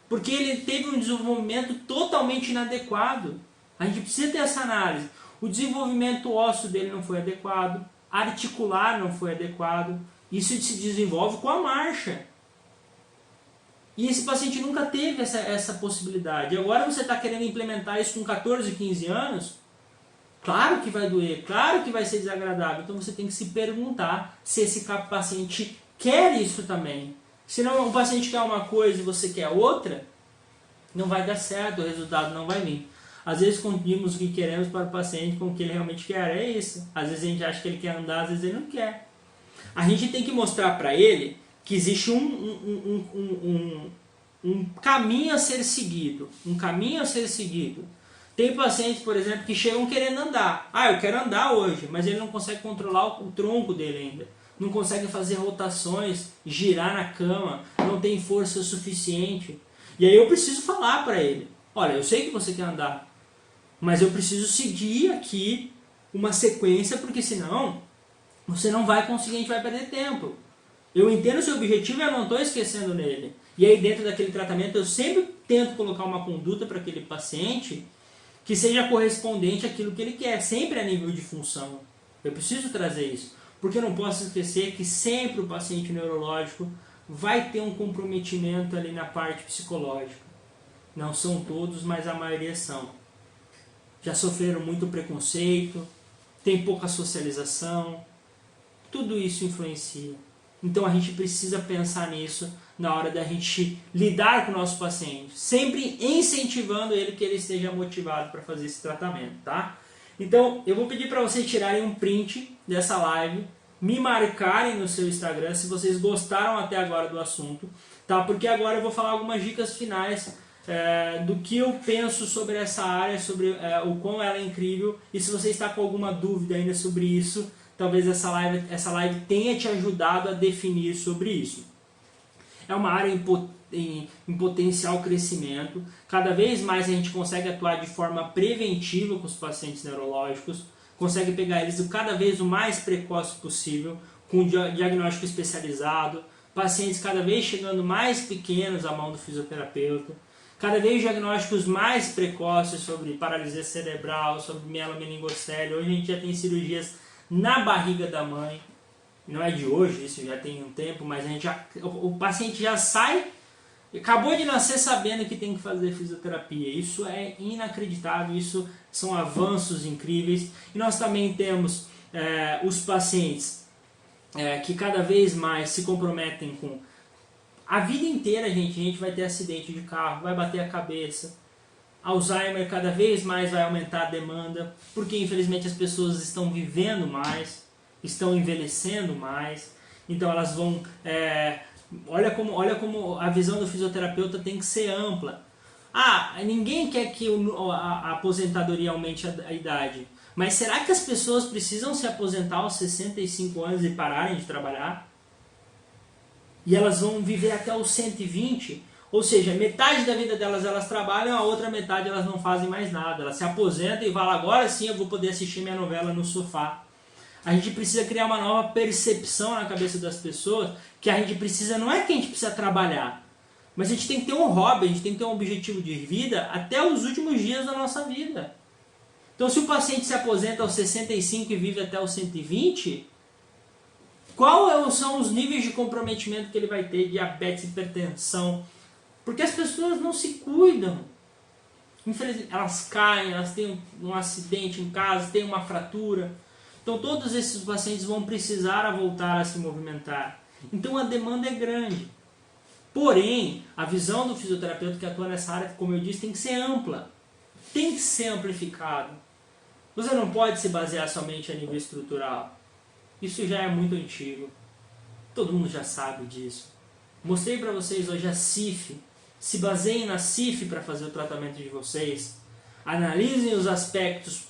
Speaker 1: Porque ele teve um desenvolvimento totalmente inadequado. A gente precisa ter essa análise. O desenvolvimento ósseo dele não foi adequado, articular não foi adequado. Isso se desenvolve com a marcha. E esse paciente nunca teve essa possibilidade. Agora você está querendo implementar isso com 14, 15 anos? Claro que vai doer, claro que vai ser desagradável. Então você tem que se perguntar se esse paciente quer isso também. Se não, o paciente quer uma coisa e você quer outra, não vai dar certo, o resultado não vai vir. Às vezes condimos o que queremos para o paciente com o que ele realmente quer, é isso. Às vezes a gente acha que ele quer andar, às vezes ele não quer. A gente tem que mostrar para ele que existe um caminho a ser seguido. Um caminho a ser seguido. Tem pacientes, por exemplo, que chegam querendo andar. Eu quero andar hoje, mas ele não consegue controlar o tronco dele ainda. Não consegue fazer rotações, girar na cama, não tem força suficiente. E aí eu preciso falar para ele, olha, eu sei que você quer andar, mas eu preciso seguir aqui uma sequência, porque senão você não vai conseguir, a gente vai perder tempo. Eu entendo o seu objetivo e eu não estou esquecendo nele. E aí dentro daquele tratamento eu sempre tento colocar uma conduta para aquele paciente que seja correspondente àquilo que ele quer, sempre a nível de função. Eu preciso trazer isso, porque eu não posso esquecer que sempre o paciente neurológico vai ter um comprometimento ali na parte psicológica. Não são todos, mas a maioria são. Já sofreram muito preconceito, tem pouca socialização, tudo isso influencia. Então a gente precisa pensar nisso na hora da gente lidar com o nosso paciente, sempre incentivando ele que ele esteja motivado para fazer esse tratamento, tá? Então eu vou pedir para vocês tirarem um print dessa live, me marcarem no seu Instagram se vocês gostaram até agora do assunto, tá? Porque agora eu vou falar algumas dicas finais do que eu penso sobre essa área, sobre o quão ela é incrível, e se você está com alguma dúvida ainda sobre isso, talvez essa live tenha te ajudado a definir sobre isso. É uma área em potencial crescimento. Cada vez mais a gente consegue atuar de forma preventiva com os pacientes neurológicos, consegue pegar eles cada vez o mais precoce possível, com diagnóstico especializado, pacientes cada vez chegando mais pequenos à mão do fisioterapeuta, cada vez diagnósticos mais precoces sobre paralisia cerebral, sobre mielomeningocele. Hoje a gente já tem cirurgias na barriga da mãe, não é de hoje, isso já tem um tempo, mas o paciente já sai, acabou de nascer sabendo que tem que fazer fisioterapia. Isso é inacreditável, isso são avanços incríveis. E nós também temos os pacientes que cada vez mais se comprometem com a vida inteira, a gente vai ter acidente de carro, vai bater a cabeça. Alzheimer cada vez mais vai aumentar a demanda, porque infelizmente as pessoas estão vivendo mais, estão envelhecendo mais, então elas vão... olha como a visão do fisioterapeuta tem que ser ampla. Ninguém quer que a aposentadoria aumente a idade, mas será que as pessoas precisam se aposentar aos 65 anos e pararem de trabalhar? E elas vão viver até os 120? Ou seja, metade da vida delas elas trabalham, a outra metade elas não fazem mais nada. Elas se aposentam e falam, agora sim eu vou poder assistir minha novela no sofá. A gente precisa criar uma nova percepção na cabeça das pessoas, que a gente precisa, não é que a gente precisa trabalhar, mas a gente tem que ter um hobby, a gente tem que ter um objetivo de vida até os últimos dias da nossa vida. Então se o paciente se aposenta aos 65 e vive até os 120, Quais são os níveis de comprometimento que ele vai ter, diabetes, hipertensão, porque as pessoas não se cuidam. Infelizmente, elas caem, elas têm um acidente em casa, têm uma fratura. Então todos esses pacientes vão precisar voltar a se movimentar. Então a demanda é grande. Porém, a visão do fisioterapeuta que atua nessa área, como eu disse, tem que ser ampla. Tem que ser amplificado. Você não pode se basear somente a nível estrutural. Isso já é muito antigo. Todo mundo já sabe disso. Mostrei para vocês hoje a CIF. Se baseiem na CIF para fazer o tratamento de vocês. Analisem os aspectos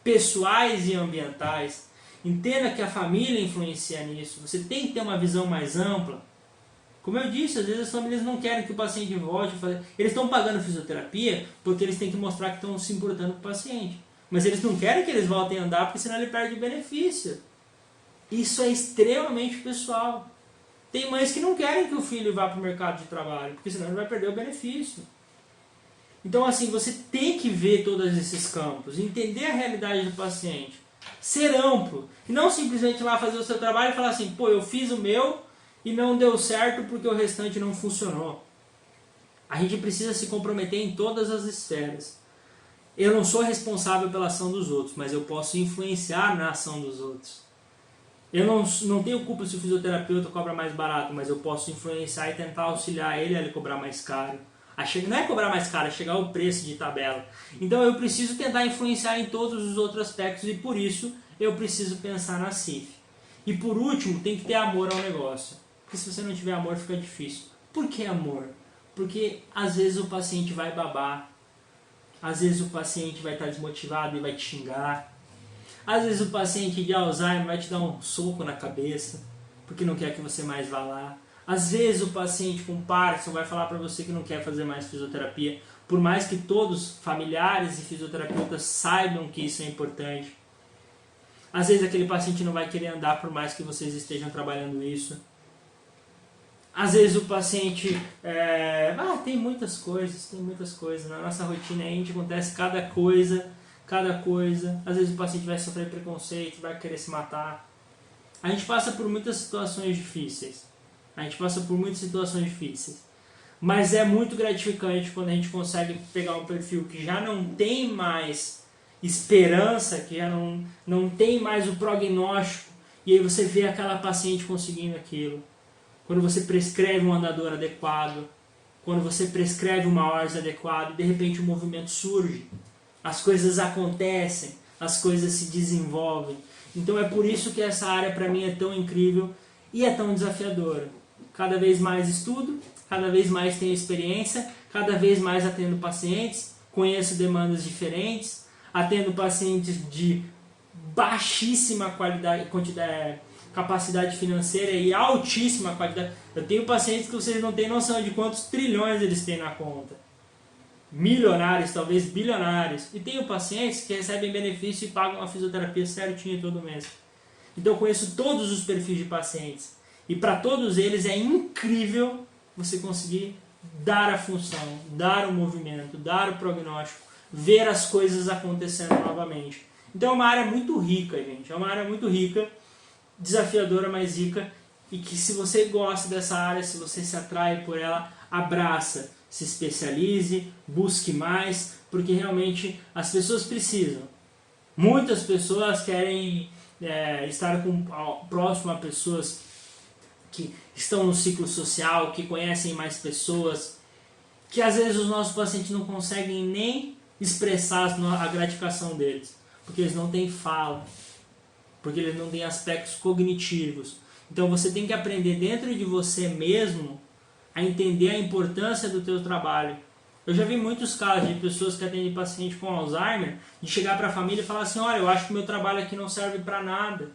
Speaker 1: pessoais e ambientais. Entenda que a família influencia nisso. Você tem que ter uma visão mais ampla. Como eu disse, às vezes as famílias não querem que o paciente volte a fazer. Eles estão pagando fisioterapia porque eles têm que mostrar que estão se importando com o paciente. Mas eles não querem que eles voltem a andar porque senão ele perde o benefício. Isso é extremamente pessoal. Tem mães que não querem que o filho vá para o mercado de trabalho, porque senão ele vai perder o benefício. Então, assim, você tem que ver todos esses campos, entender a realidade do paciente, ser amplo, e não simplesmente lá fazer o seu trabalho e falar assim, pô, eu fiz o meu e não deu certo porque o restante não funcionou. A gente precisa se comprometer em todas as esferas. Eu não sou responsável pela ação dos outros, mas eu posso influenciar na ação dos outros. Eu não tenho culpa se o fisioterapeuta cobra mais barato, mas eu posso influenciar e tentar auxiliar ele a ele cobrar mais caro. Não é cobrar mais caro, é chegar ao preço de tabela. Então eu preciso tentar influenciar em todos os outros aspectos e por isso eu preciso pensar na CIF. E por último, tem que ter amor ao negócio. Porque se você não tiver amor, fica difícil. Por que amor? Porque às vezes o paciente vai babar, às vezes o paciente vai estar desmotivado e vai te xingar. Às vezes o paciente de Alzheimer vai te dar um soco na cabeça, porque não quer que você mais vá lá. Às vezes o paciente com Parkinson vai falar para você que não quer fazer mais fisioterapia, por mais que todos, familiares e fisioterapeutas, saibam que isso é importante. Às vezes aquele paciente não vai querer andar por mais que vocês estejam trabalhando isso. Às vezes o paciente... tem muitas coisas. Na nossa rotina a gente acontece cada coisa. Às vezes o paciente vai sofrer preconceito, vai querer se matar. A gente passa por muitas situações difíceis. Mas é muito gratificante quando a gente consegue pegar um perfil que já não tem mais esperança, que já não tem mais o prognóstico, e aí você vê aquela paciente conseguindo aquilo. Quando você prescreve um andador adequado, quando você prescreve uma orsa adequada, e de repente o movimento surge. As coisas acontecem, as coisas se desenvolvem. Então é por isso que essa área para mim é tão incrível e é tão desafiadora. Cada vez mais estudo, cada vez mais tenho experiência, cada vez mais atendo pacientes, conheço demandas diferentes, atendo pacientes de baixíssima capacidade financeira e altíssima qualidade. Eu tenho pacientes que vocês não têm noção de quantos trilhões eles têm na conta. Milionários, talvez bilionários. E tenho pacientes que recebem benefício e pagam a fisioterapia certinho todo mês. Então eu conheço todos os perfis de pacientes. E para todos eles é incrível você conseguir dar a função, dar o movimento, dar o prognóstico, ver as coisas acontecendo novamente. Então é uma área muito rica, gente. É uma área muito rica, desafiadora, mas rica. E que se você gosta dessa área, se você se atrai por ela, abraça. Se especialize, busque mais, porque realmente as pessoas precisam. Muitas pessoas querem estar próximo a pessoas que estão no ciclo social, que conhecem mais pessoas, que às vezes os nossos pacientes não conseguem nem expressar a gratificação deles, porque eles não têm fala, porque eles não têm aspectos cognitivos. Então você tem que aprender dentro de você mesmo a entender a importância do teu trabalho. Eu já vi muitos casos de pessoas que atendem paciente com Alzheimer, de chegar para a família e falar assim, olha, eu acho que o meu trabalho aqui não serve para nada,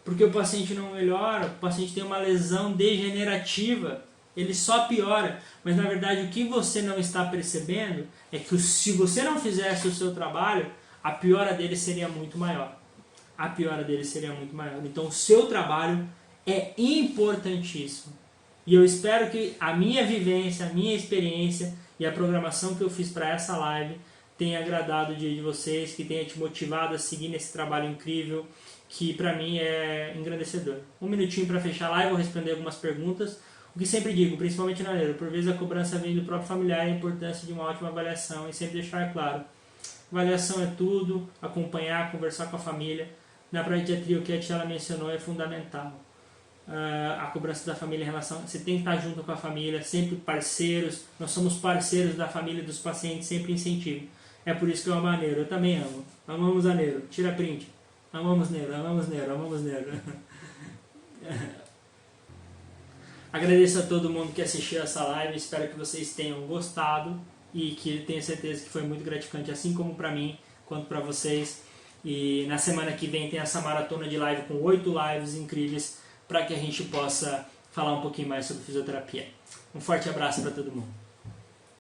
Speaker 1: porque o paciente não melhora, o paciente tem uma lesão degenerativa, ele só piora. Mas na verdade o que você não está percebendo é que se você não fizesse o seu trabalho, a piora dele seria muito maior. Então o seu trabalho é importantíssimo. E eu espero que a minha vivência, a minha experiência e a programação que eu fiz para essa live tenha agradado o dia de vocês, que tenha te motivado a seguir nesse trabalho incrível, que pra mim é engrandecedor. Um minutinho para fechar a live, vou responder algumas perguntas. O que sempre digo, principalmente na Neuro, por vezes a cobrança vem do próprio familiar e a importância de uma ótima avaliação e sempre deixar claro. Avaliação é tudo, acompanhar, conversar com a família. Na pediatria, o que a tia mencionou é fundamental. A cobrança da família em relação... Você tem que estar junto com a família, sempre parceiros. Nós somos parceiros da família e dos pacientes, sempre incentivo. É por isso que eu amo a Neuro. Eu também amo. Amamos a Neuro. Tira print. Amamos Neuro, amamos Neuro, amamos Neuro. Agradeço a todo mundo que assistiu essa live. Espero que vocês tenham gostado e que tenho certeza que foi muito gratificante, assim como para mim, quanto para vocês. E na semana que vem tem essa maratona de live com 8 lives incríveis para que a gente possa falar um pouquinho mais sobre fisioterapia. Um forte abraço para todo mundo.